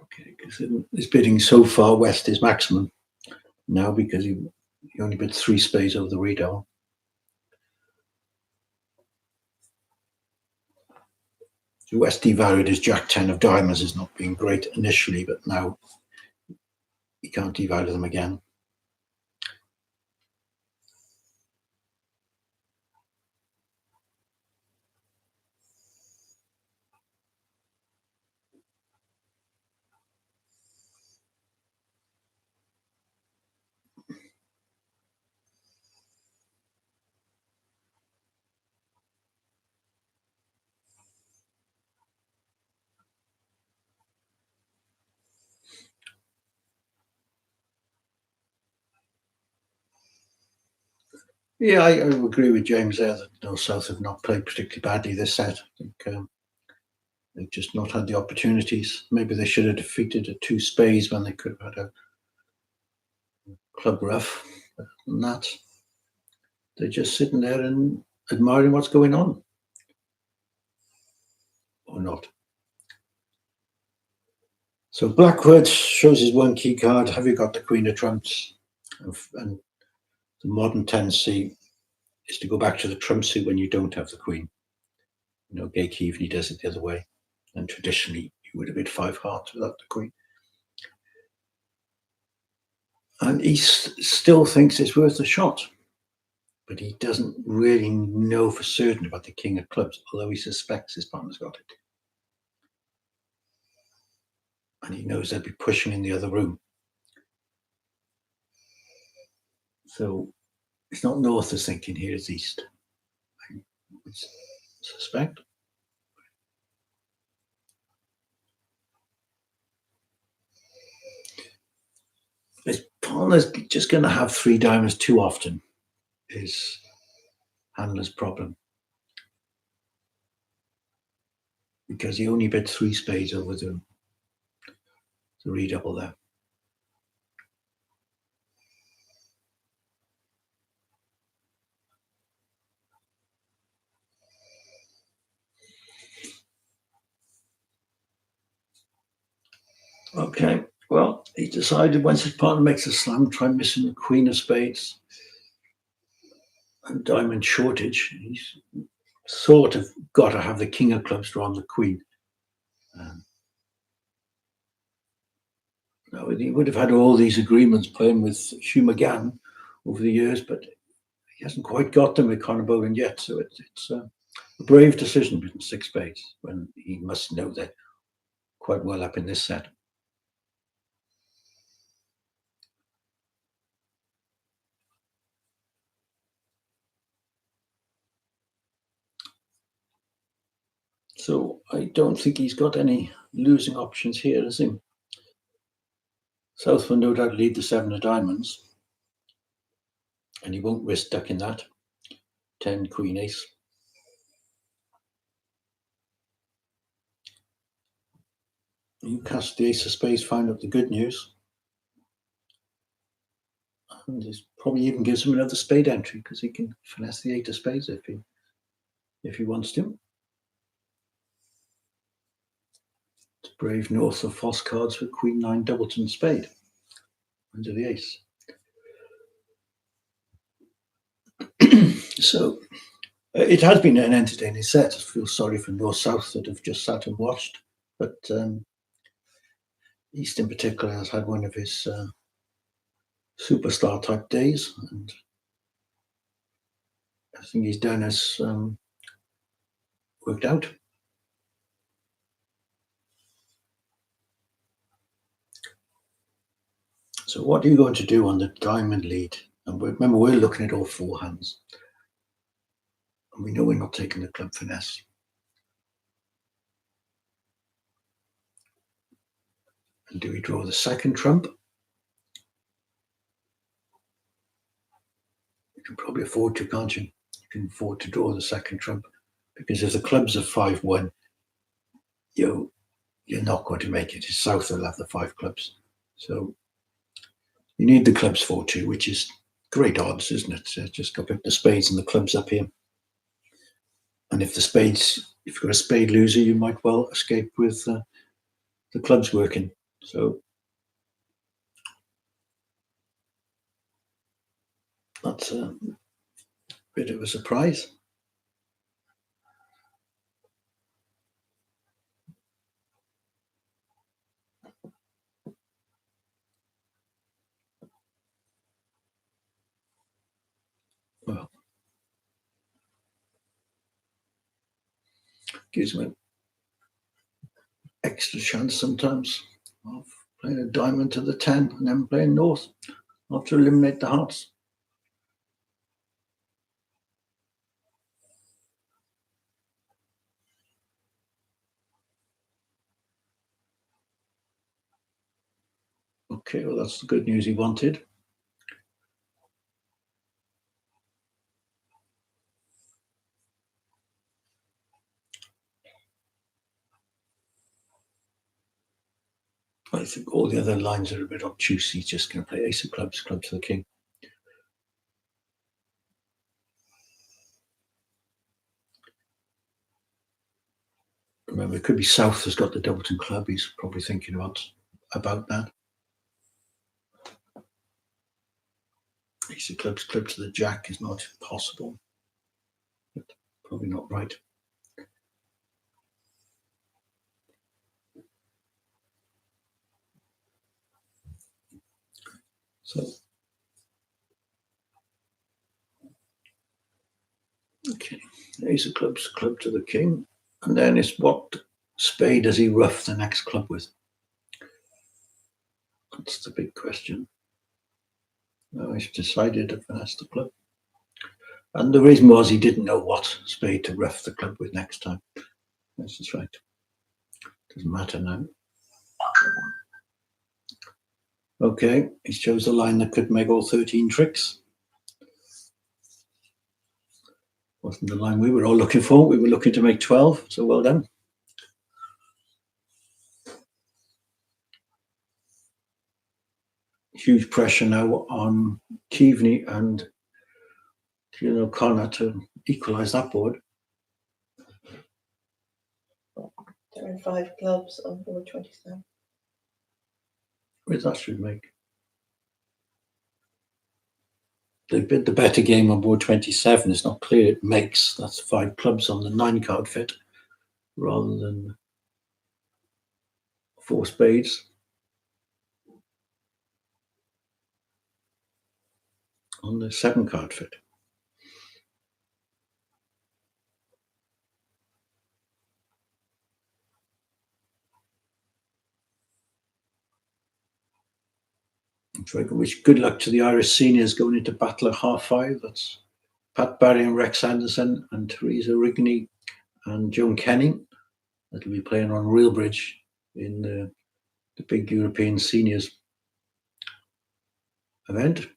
Okay, because his bidding so far, West is maximum now because he only bid 3 spades over the redouble. So West devalued his Jack 10 of diamonds as not being great initially, but now he can't devalue them again. Yeah, I agree with James there that North South have not played particularly badly this set. I think they've just not had the opportunities. Maybe they should have defeated a 2 spades when they could have had a club rough. But than that, they're just sitting there and admiring what's going on. Or not. So Blackwood shows his 1 key card. Have you got the Queen of Trumps? And the modern tendency is to go back to the trump suit when you don't have the Queen. You know, Gay Keaveney does it the other way. And traditionally, you would have bid 5 hearts without the Queen. And he still thinks it's worth a shot. But he doesn't really know for certain about the King of Clubs, although he suspects his partner's got it. And he knows they'll be pushing in the other room. So it's not North is thinking here, it's East. I suspect. His partner's just going to have 3 diamonds too often, is Handler's problem. Because he only bid 3 spades over the redouble there. Okay, well, he decided once his partner makes a slam, try missing the Queen of Spades and diamond shortage. He's sort of got to have the King of Clubs draw on the Queen. No, he would have had all these agreements playing with Hugh McGann over the years, but he hasn't quite got them with Conor Boden yet. So it's a brave decision between 6 spades when he must know they're quite well up in this set. So I don't think he's got any losing options here, has he? South will no doubt lead the 7 of diamonds, and he won't risk ducking that. 10 Queen Ace. You cast the Ace of Spades, find out the good news. And this probably even gives him another spade entry because he can finesse the 8 of Spades if he wants to. It's brave North of false cards with Queen 9 Doubleton Spade under the Ace. So it has been an entertaining set. I feel sorry for North South that have just sat and watched, but East in particular has had one of his superstar type days, and I think he's done has worked out. So what are you going to do on the diamond lead? And remember, we're looking at all four hands. And we know we're not taking the club finesse. And do we draw the second trump? You can probably afford to, can't you? You can afford to draw the second trump, because if the clubs are 5-1, you're not going to make it. South will have the 5 clubs. So you need the clubs 4-2, which is great odds, isn't it? So just go pick the spades and the clubs up here. And if you've got a spade loser, you might well escape with the clubs working. So that's a bit of a surprise. Well, gives me an extra chance sometimes of playing a diamond to the 10 and then playing north. I'll have to eliminate the hearts. Okay, well, that's the good news he wanted. I think all the other lines are a bit obtuse. He's just going to play ace of clubs, club to the king. Remember, it could be South has got the Doubleton club. He's probably thinking about that. Ace of clubs, club to the jack is not possible, but probably not right. So, okay, ace of clubs, club to the king. And then it's what spade does he rough the next club with? That's the big question. No, he's decided to finesse the club. And the reason was he didn't know what spade to rough the club with next time. That's just right. Doesn't matter now. Okay, he chose the line that could make all 13 tricks. Wasn't the line we were all looking for. We were looking to make 12, so well done. Huge pressure now on Keaveney and O'Connor to equalise that board. They're in 5 clubs on board 27. Which that should make. They've bid the better game on board 27. It's not clear it makes. That's 5 clubs on the 9 card fit rather than 4 spades. On the 7 card fit. So I can wish good luck to the Irish seniors going into battle at half 5. That's Pat Barry and Rex Anderson and Teresa Rigney and Joan Kenning. That'll be playing on Reelbridge in the big European seniors event.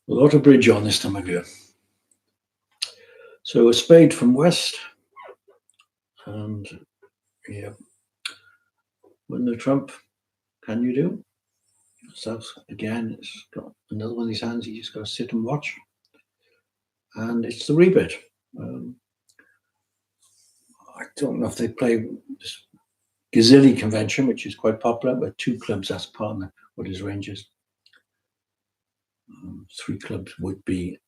A lot of bridge on this time of year. So a spade from West. And yeah, win the trump. Can you do? South again, it's got another one of these hands. You just got to sit and watch. And it's the rebid. I don't know if they play this Gazilli convention, which is quite popular, but 2 clubs as partner. What his range is. 3 clubs would be.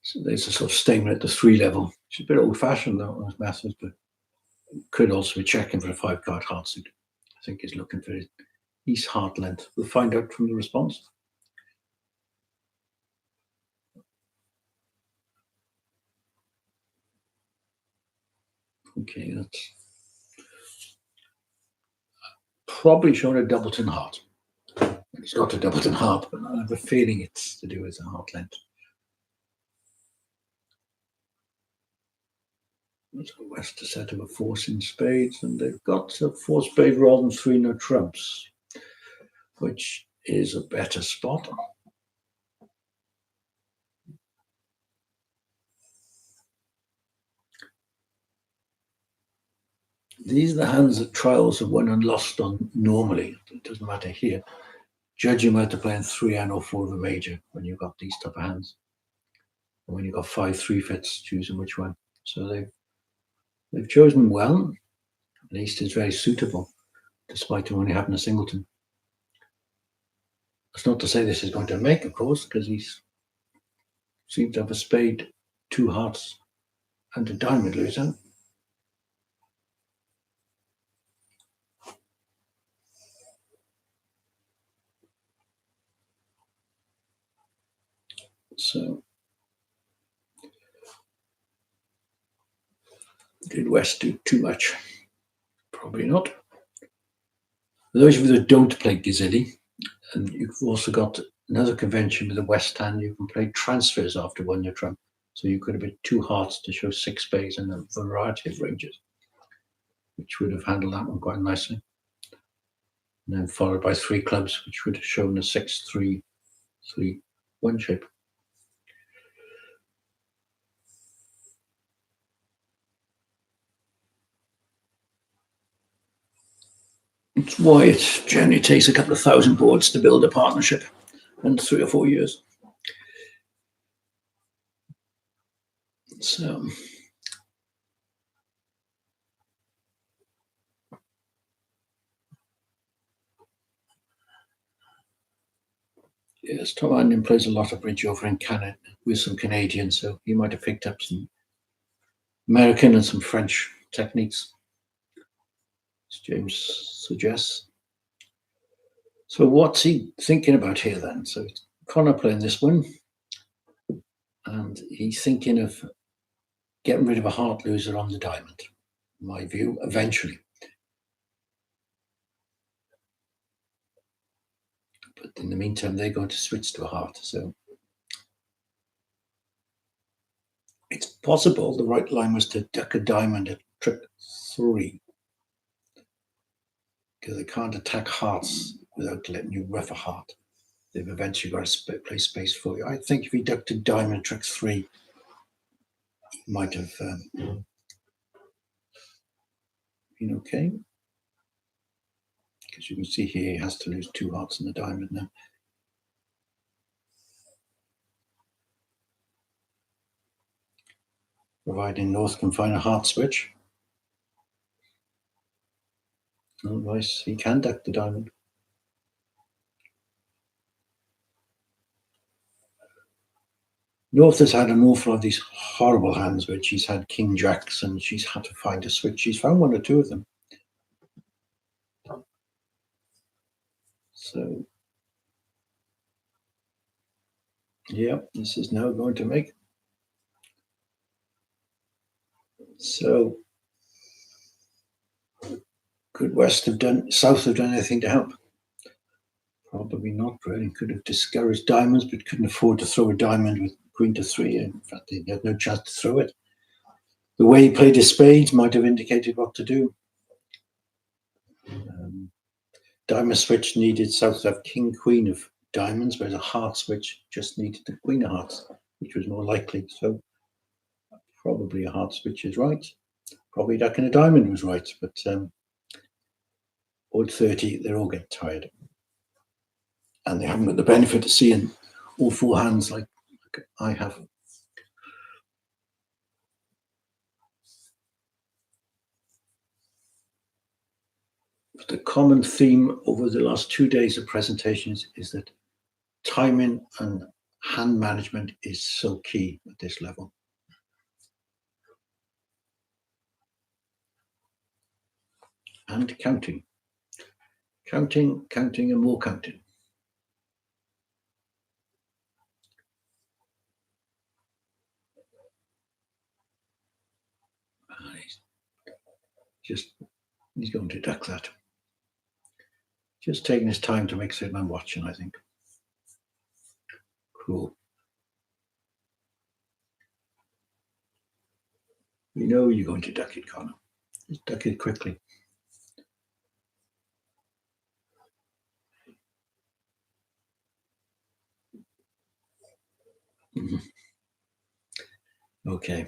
So there's a sort of statement at the 3 level, which is a bit old-fashioned though, those methods, but could also be checking for a 5 card heart suit. think he's looking for his heart length. We'll find out from the response. Okay, that's probably showing a Doubleton heart. It's not a Doubleton heart, but I have a feeling it's to do with the heart length. Let's go west to set up a force in spades, and they've got a four spade rather than three no trumps, which is a better spot. These are the hands that trials have won and lost on normally. It doesn't matter here. Judging whether to play in 3N or 4 of a major when you've got these type of hands. And when you've got 5 3-fits, choosing which one. So they've chosen well. At least it's very suitable, despite him only having a singleton. That's not to say this is going to make, of course, because he seems to have a spade, 2 hearts, and a diamond loser. So, did West do too much? Probably not. For those of you that don't play Gazilli, and you've also got another convention with the West hand, you can play transfers after 1 your trump. So you could have been 2 hearts to show 6 spades and a variety of ranges, which would have handled that one quite nicely. And then followed by 3 clubs, which would have shown a 6-3-3-1 shape. It's why it generally takes a couple of thousand boards to build a partnership in 3 or 4 years. So yes, Tom Andon plays a lot of bridge over in Canada with some Canadians, so he might have picked up some American and some French techniques, as James suggests. So what's he thinking about here then? So Connor playing this one, and he's thinking of getting rid of a heart loser on the diamond, in my view, eventually. But in the meantime, they're going to switch to a heart. So it's possible the right line was to duck a diamond at trick 3, because they can't attack hearts without letting you rough a heart. They've eventually got to play space for you. I think if he ducked a diamond trick 3, he might have been okay. Because you can see here he has to lose 2 hearts and a diamond now. Providing North can find a heart switch. Otherwise, he can duck the diamond. North has had an awful lot of these horrible hands, which she's had king jacks and she's had to find a switch. She's found 1 or 2 of them. So, yeah, this is now going to make. So, could South have done anything to help? Probably not, really. Could have discouraged diamonds, but couldn't afford to throw a diamond with queen to 3. In fact, they had no chance to throw it. The way he played his spades might have indicated what to do. Diamond switch needed South to have king, queen of diamonds, whereas a heart switch just needed the queen of hearts, which was more likely. So probably a heart switch is right. Probably ducking a diamond was right, but odd 30, they all get tired. And they haven't got the benefit of seeing all 4 hands like I have. But the common theme over the last 2 days of presentations is that timing and hand management is so key at this level. And counting. Counting, counting, and more counting. And he's going to duck that. Just taking his time to make certain I'm watching, I think. Cool. We know you're going to duck it, Connor. Just duck it quickly. Okay.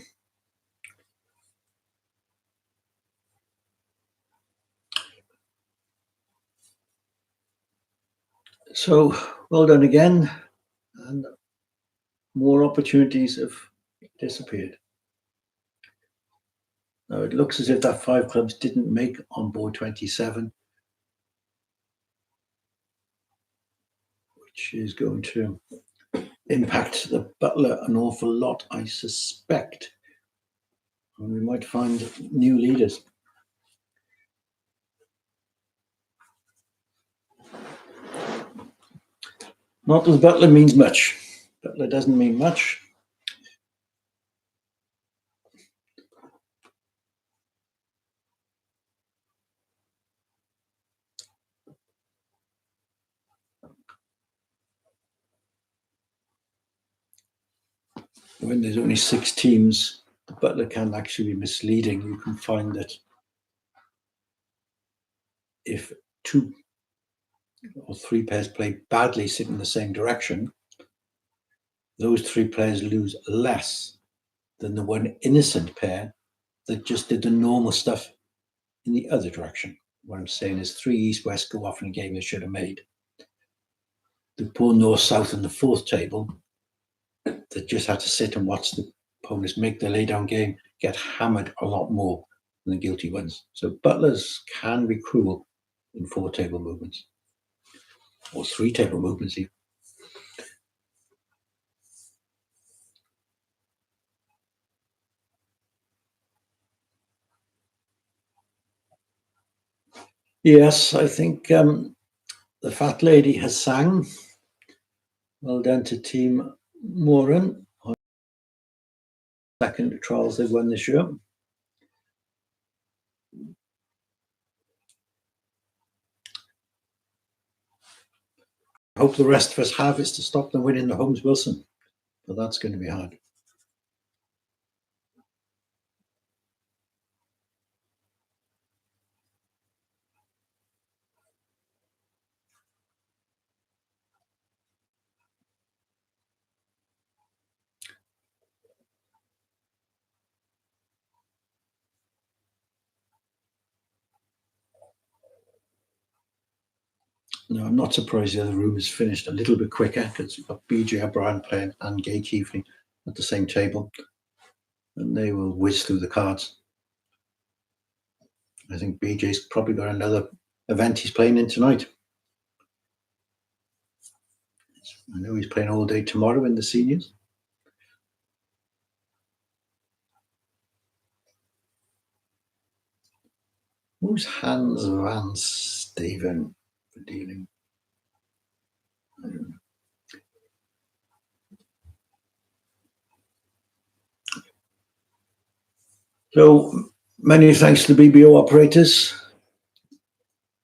So, well done again. And more opportunities have disappeared. Now, it looks as if that 5 clubs didn't make on board 27, which is going to impact the butler an awful lot, I suspect. And we might find new leaders. Not that the butler means much. Butler doesn't mean much. When there's only 6 teams, the butler can actually be misleading. You can find that if 2 or 3 pairs play badly, sit in the same direction, those 3 players lose less than the one innocent pair that just did the normal stuff in the other direction. What I'm saying is 3 east-west go off in a game they should have made. The poor north-south in the 4th table that just had to sit and watch the opponents make their lay-down game get hammered a lot more than the guilty ones. So butlers can be cruel in 4 table movements, or 3 table movements even. Yes, I think the fat lady has sang. Well done to Team Moran. Second trials they've won this year. I hope the rest of us have is to stop them winning the Holmes Wilson, but that's going to be hard. No, I'm not surprised the other room is finished a little bit quicker because we've got BJ O'Brien playing and Gay Keefe at the same table, and they will whiz through the cards. I think BJ's probably got another event he's playing in tonight. I know he's playing all day tomorrow in the seniors. Who's Hans van Steven for dealing? I don't know. So many thanks to the BBO operators,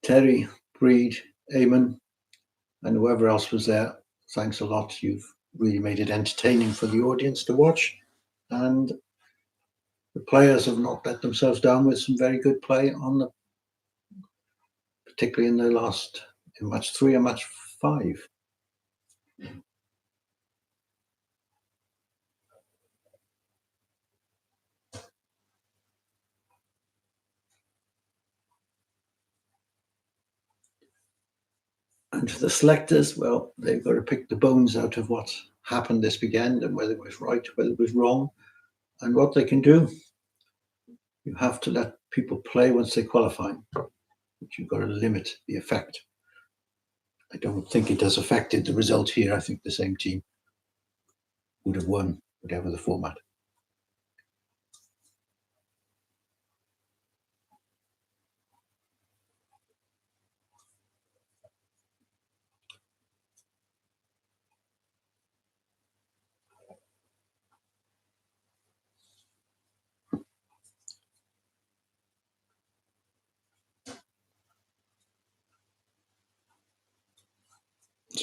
Terry, Breed, Eamon, and whoever else was there. Thanks a lot. You've really made it entertaining for the audience to watch. And the players have not let themselves down with some very good play on the, particularly in the last, in match 3 and match 5. And for the selectors, well, they've got to pick the bones out of what happened this weekend and whether it was right, whether it was wrong, and what they can do. You have to let people play once they qualify, but you've got to limit the effect. I don't think it has affected the result here. I think the same team would have won, whatever the format.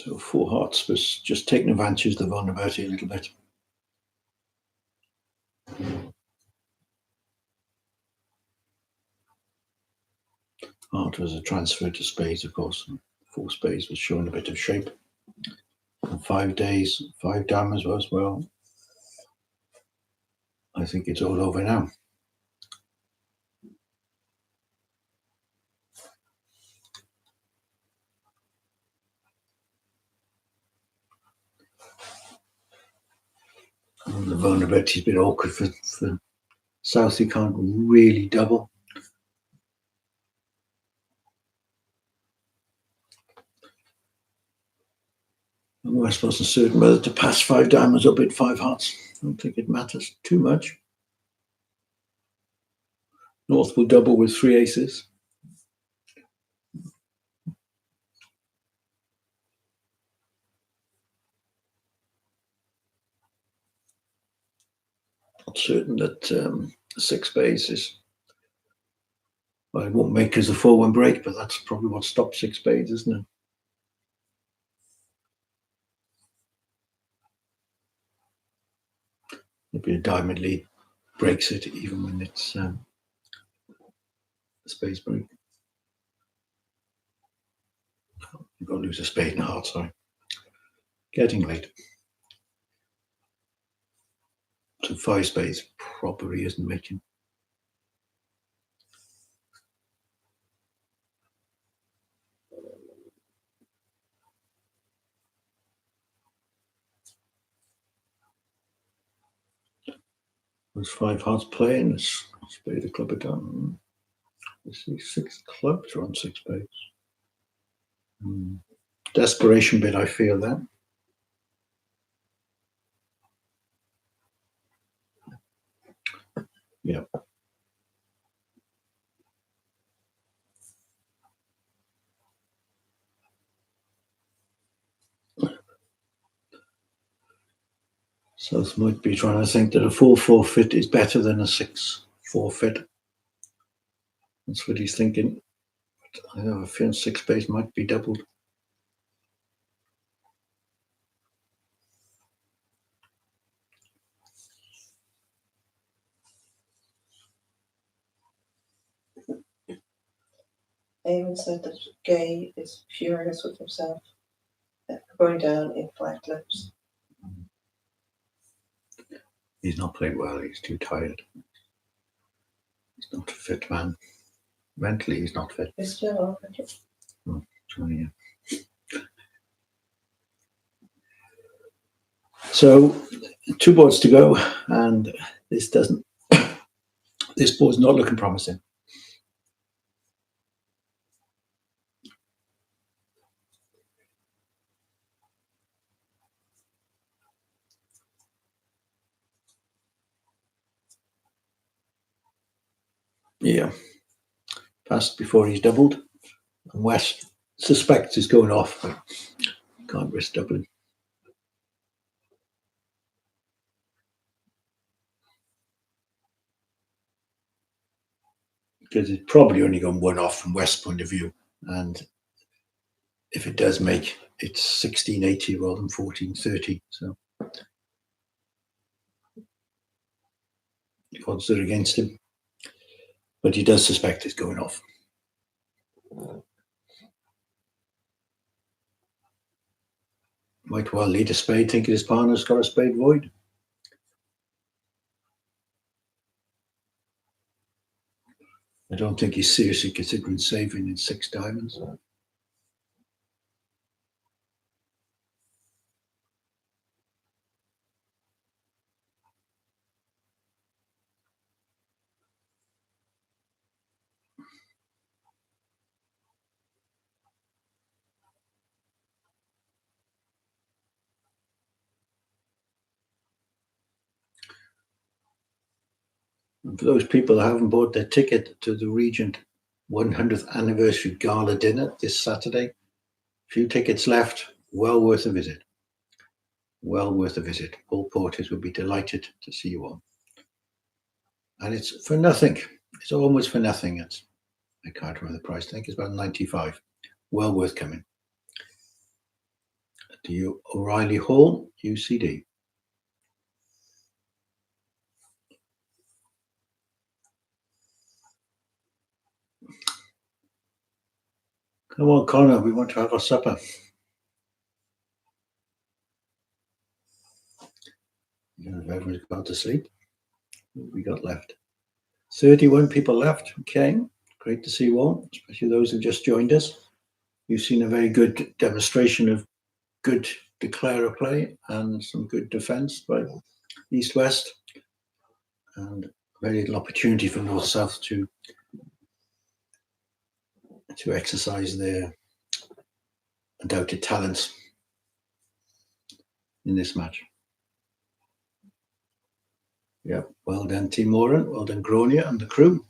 So 4 hearts was just taking advantage of the vulnerability a little bit. Heart was a transfer to spades, of course. 4 spades was showing a bit of shape. And 5 days, 5 diamonds was, well, I think it's all over now. And the vulnerability's a bit awkward for South. You can't really double. And West wasn't certain whether to pass 5 diamonds or bid 5 hearts. I don't think it matters too much. North will double with 3 aces. Not certain that 6 spades is, well, it won't make us a 4-1 break, but that's probably what stops 6 spades, isn't it? Maybe a diamond lead breaks it even when it's a spades break. You've got to lose a spade and a heart, sorry. Getting late. So 5 spades probably isn't making. There's 5 hearts playing. It's spade a club down. Let's see, 6 clubs are on 6 spades. Desperation bit, I feel that. Yeah. South might be trying to think that a 4-4 fit is better than a 6-4 fit. That's what he's thinking. But I have a feeling 6 spades might be doubled. Eamon said that Gay is furious with himself for going down in 5 clubs. He's not played well. He's too tired. He's not a fit man. Mentally, he's not fit. He's still on, aren't you? Oh, sorry, yeah. So 2 boards to go, and this board's not looking promising. Yeah, passed before he's doubled, and West suspects he's going off, but can't risk doubling. Because it's probably only gone 1 off from West's point of view, and if it does make, it's 1680 rather than 1430. So the odds are against him, but he does suspect it's going off. Might well lead a spade, thinking his partner's got a spade void. I don't think he's seriously considering saving in 6 diamonds. And for those people that haven't bought their ticket to the Regent 100th anniversary gala dinner this Saturday, few tickets left, well worth a visit. Well worth a visit. Paul Porteous would be delighted to see you all. And it's for nothing. It's almost for nothing. I can't remember the price. I think it's about 95. Well worth coming. to O'Reilly Hall, UCD. Come on, Connor, we want to have our supper. Everyone's gone to sleep. What have we got left? 31 people left. Okay, great to see you all, especially those who just joined us. You've seen a very good demonstration of good declarer play and some good defence by East-West, and very little opportunity for North-South to exercise their undoubted talents in this match. Yeah, well done, Team Moran. Well done, Gronia and the crew.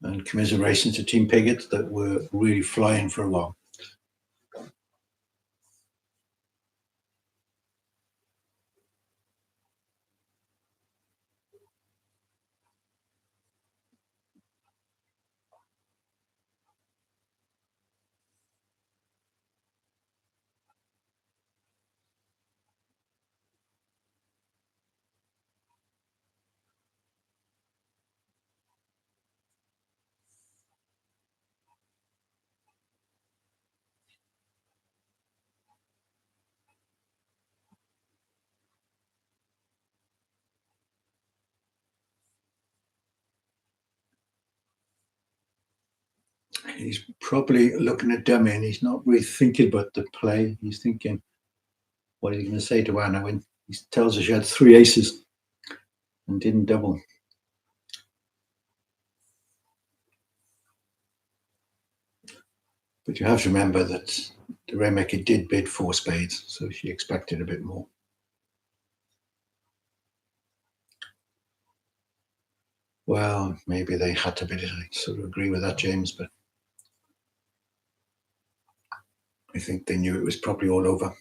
And commiserations to Team Piggott that were really flying for a while. He's probably looking at dummy and he's not really thinking about the play. He's thinking, what are you going to say to Anna when he tells her she had 3 aces and didn't double? But you have to remember that the Rainmaker did bid 4 spades, so she expected a bit more. Well, maybe they had to bid it. I sort of agree with that, James, but I think they knew it was probably all over.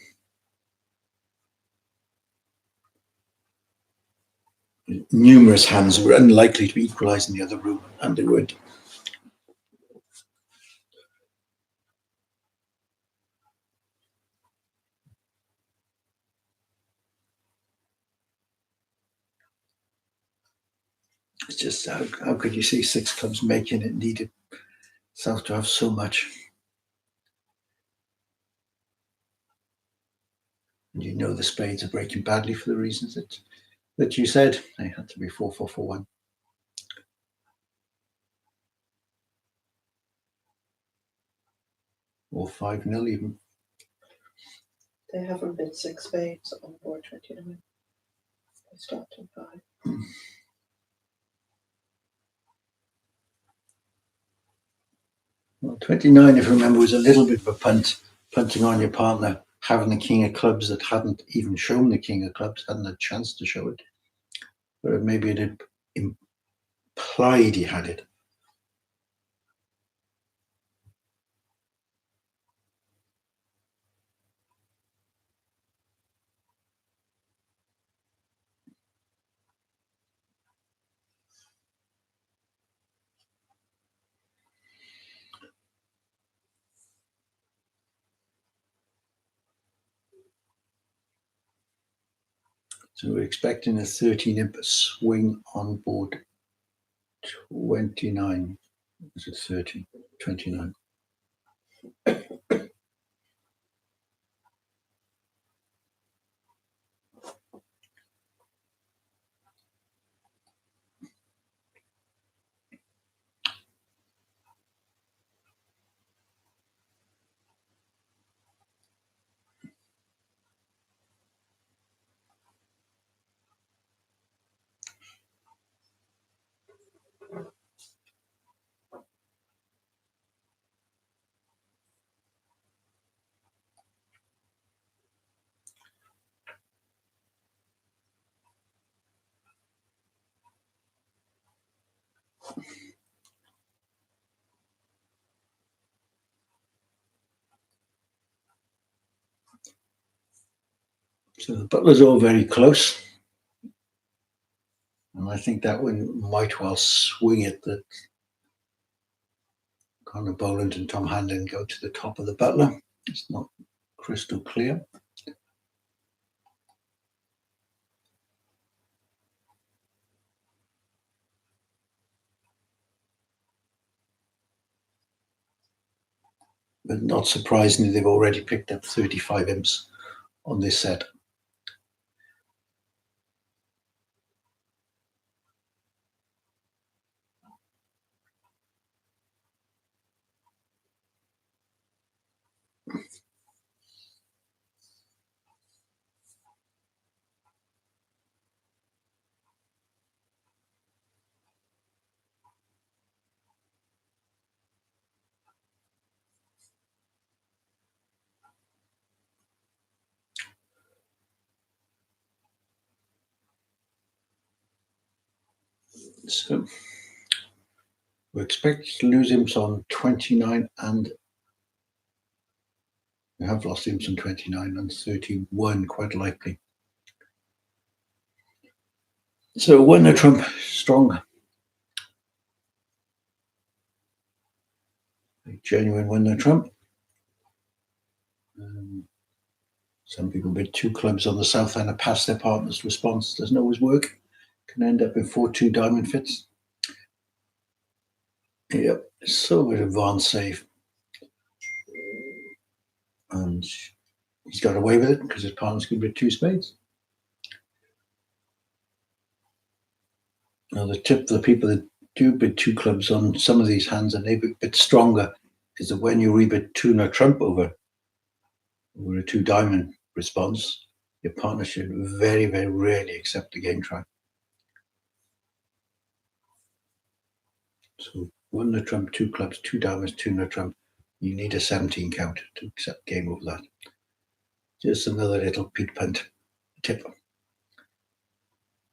Numerous hands were unlikely to be equalised in the other room, and they would. It's just how could you see 6 clubs making it needed South to have so much? And you know the spades are breaking badly for the reasons that you said. They had to be 4-4-4-1. Or 5-0 even. They haven't bid 6 spades on board 29. They stopped in 5. Well, 29, if you remember, was a little bit of a punting on your partner, having the king of clubs that hadn't even shown the king of clubs, hadn't had a chance to show it. But maybe it had implied he had it. So we're expecting a 13-imp swing on board 29. Is it 30? 29. So the Butler's all very close. And I think that one might well swing it that Connor Boland and Tom Hanlon go to the top of the Butler. It's not crystal clear. But not surprisingly, they've already picked up 35 imps on this set. So we expect to lose imps on 29, and we have lost imps on 29 and 31, quite likely. So when the trump strong, a genuine win the trump. Some people bid 2 clubs on the south end and pass their partner's response. Doesn't always work. Can end up in 4-2 diamond fits. Yep, so an advanced save. And he's got away with it because his partner's can bid 2 spades. Now the tip for the people that do bid 2 clubs on some of these hands and they bid stronger is that when you rebid 2 no trump over a 2 diamond response, your partner should very, very rarely accept the game try. So 1 no trump, 2 clubs, 2 diamonds, 2 no trump. You need a 17 count to accept game over that. Just another little Pete Punt tip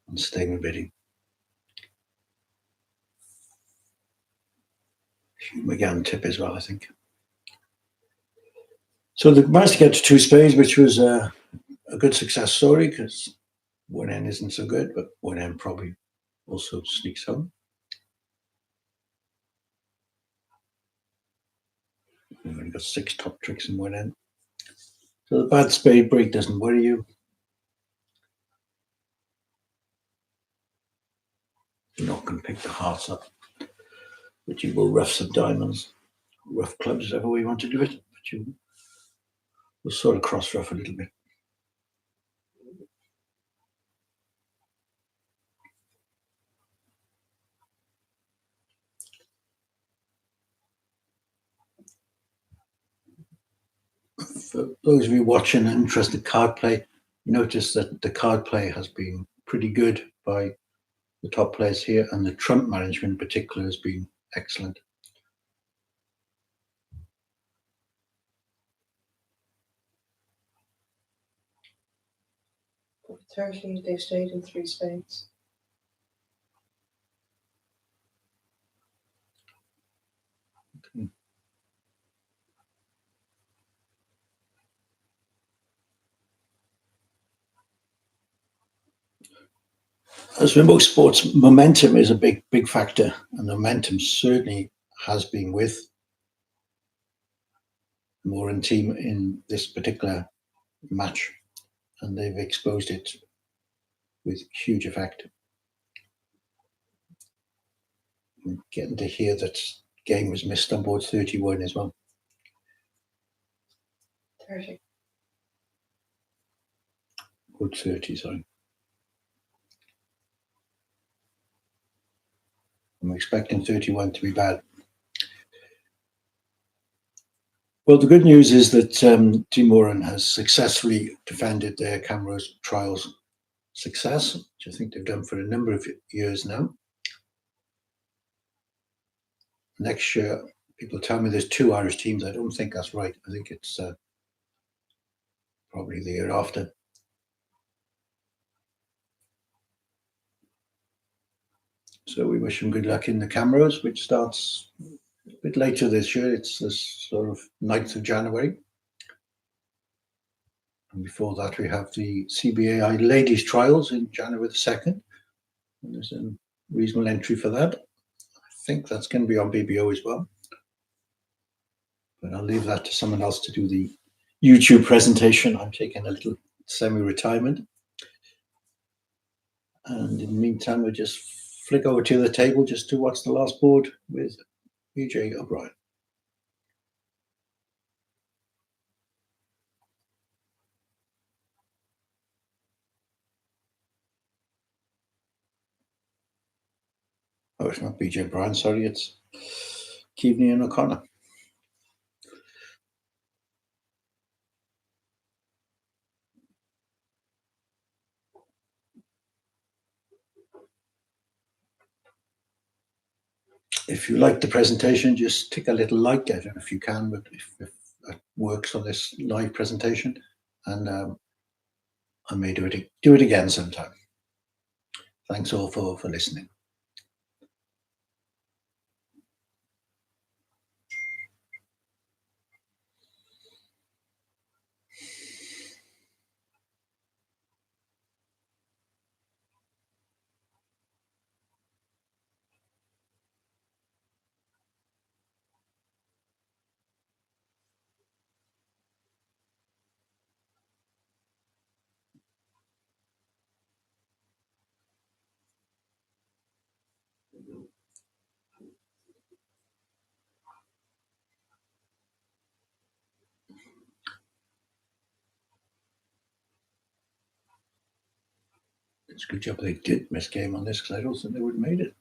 on staying bidding. Hugh McGann tip as well, I think. So they managed to get to 2 spades, which was a good success story because 1N isn't so good, but 1N probably also sneaks home. We've only got 6 top tricks in 1N. So the bad spade break doesn't worry you. You're not going to pick the hearts up, but you will rough some diamonds, rough clubs, whatever way you want to do it, but you will sort of cross rough a little bit. For those of you watching and interested in card play, notice that the card play has been pretty good by the top players here, and the trump management in particular has been excellent. For 30, they stayed in 3 spades. Okay. As with most sports, momentum is a big factor, and momentum certainly has been with the Moran team in this particular match, and they've exposed it with huge effect. I'm getting to hear that game was missed on board 31 as well. 30. Board 30, sorry. I'm expecting 31 to be bad. Well, the good news is that Team Moran has successfully defended their Camrose trials success, which I think they've done for a number of years now. Next year, people tell me there's 2 Irish teams. I don't think that's right. I think it's probably the year after. So we wish them good luck in the Camrose, which starts a bit later this year. It's the sort of 9th of January. And before that, we have the CBAI ladies trials in January the 2nd. And there's a reasonable entry for that. I think that's going to be on BBO as well. But I'll leave that to someone else to do the YouTube presentation. I'm taking a little semi-retirement. And in the meantime, we'll just flick over to the table just to watch the last board with BJ O'Brien. Oh, it's not BJ O'Brien, sorry, it's Keaveney and O'Connor. If you like the presentation, just tick a little like. I don't know if you can, but if that works on this live presentation, and I may do it again sometime. Thanks all for listening. It's a good job they did miss game on this, because I don't think they would have made it.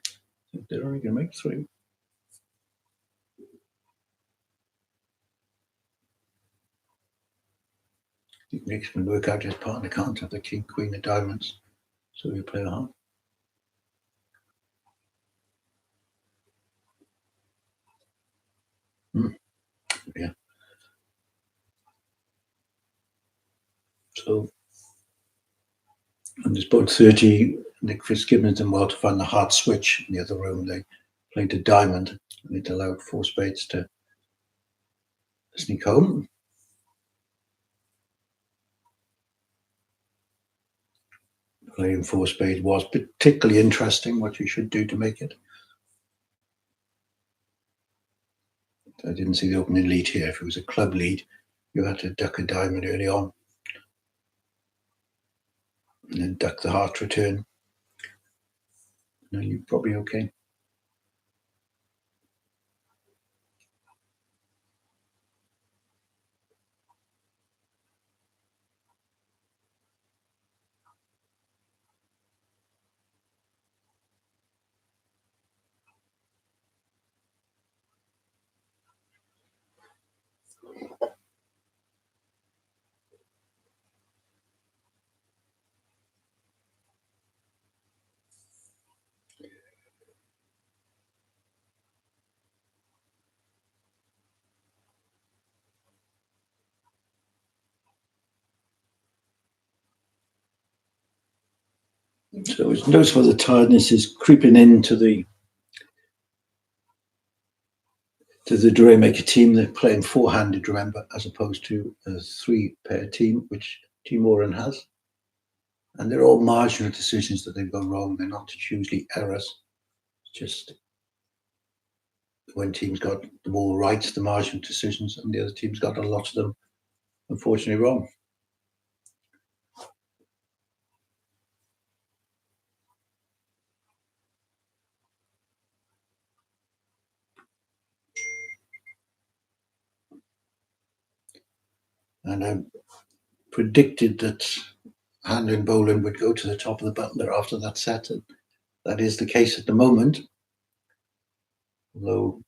I think they're only going to make 3. I think Nick's going to work out his partner can't have the king, queen of diamonds, so he'll play a half. Yeah. So, and there's about 30. Nick Fitzgibbon done well to find the hard switch in the other room. They played a diamond, and it allowed 4 spades to sneak home. Playing 4 spades was particularly interesting, what you should do to make it. I didn't see the opening lead here. If it was a club lead, you had to duck a diamond early on, and then duck the heart return. And then you're probably okay. So it's noticeable the tiredness is creeping into the Dray Maker team. They're playing 4-handed, remember, as opposed to a 3-pair team, which Team Warren has. And they're all marginal decisions that they've gone wrong. They're not usually errors. It's just when teams got them all right, the marginal decisions, and the other teams got a lot of them, unfortunately, wrong. And I predicted that Handler and Boland would go to the top of the butler after that set, and that is the case at the moment. Although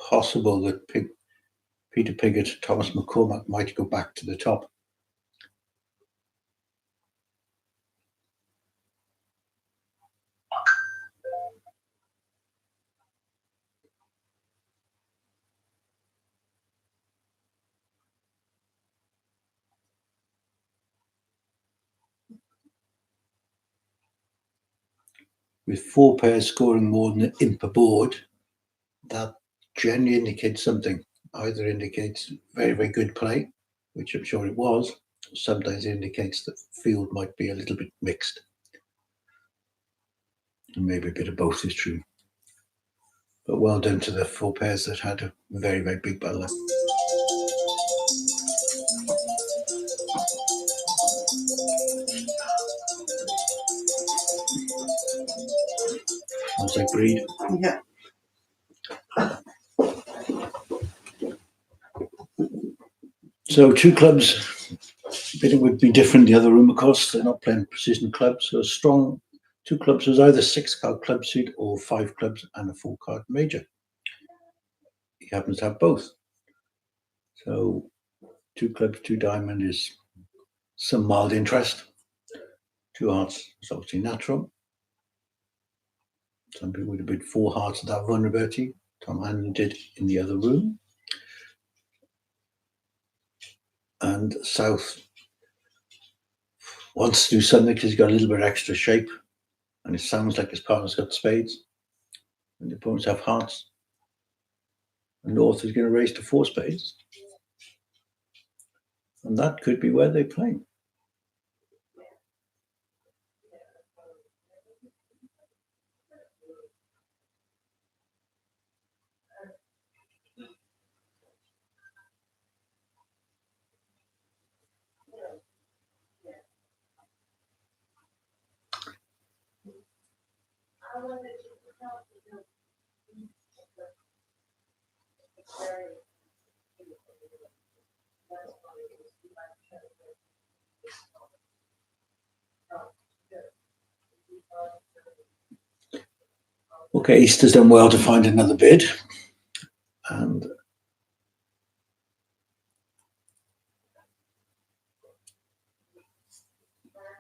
possible that Peter Piggott, Thomas McCormack might go back to the top. With 4 pairs scoring more than an imp board, that generally indicates something. Either indicates very, very good play, which I'm sure it was. Sometimes it indicates that the field might be a little bit mixed. And maybe a bit of both is true. But well done to the 4 pairs that had a very, very big butler. Sounds like greed. Yeah. So 2 clubs, bidding would be different in the other room, of course. They're not playing precision clubs. So strong 2 clubs was either 6-card club suit or 5 clubs and a 4-card major. He happens to have both. So 2 clubs, 2 diamond is some mild interest. 2 hearts is obviously natural. Some people would have bid 4 hearts without vulnerability. Tom Hanlon did in the other room. And South wants to do something because he's got a little bit extra shape. And it sounds like his partner's got spades. And the opponents have hearts. And North is going to raise to 4 spades. And that could be where they play. Okay, East has done well to find another bid. And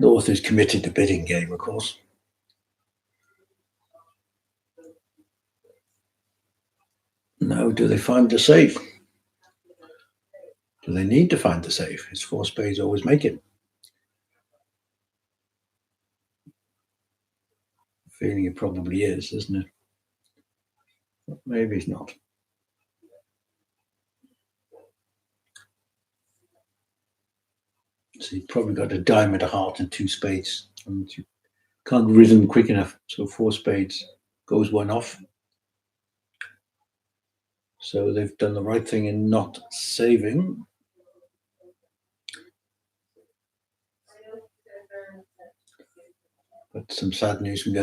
North is committed to bidding game, of course. Now, do they find the safe? Do they need to find the safe? It's 4 spades always make it. Feeling it probably is, isn't it? But maybe it's not. So you've probably got a diamond, a heart, and 2 spades. And you can't rhythm quick enough. So 4 spades goes 1 off. So they've done the right thing in not saving. But some sad news from the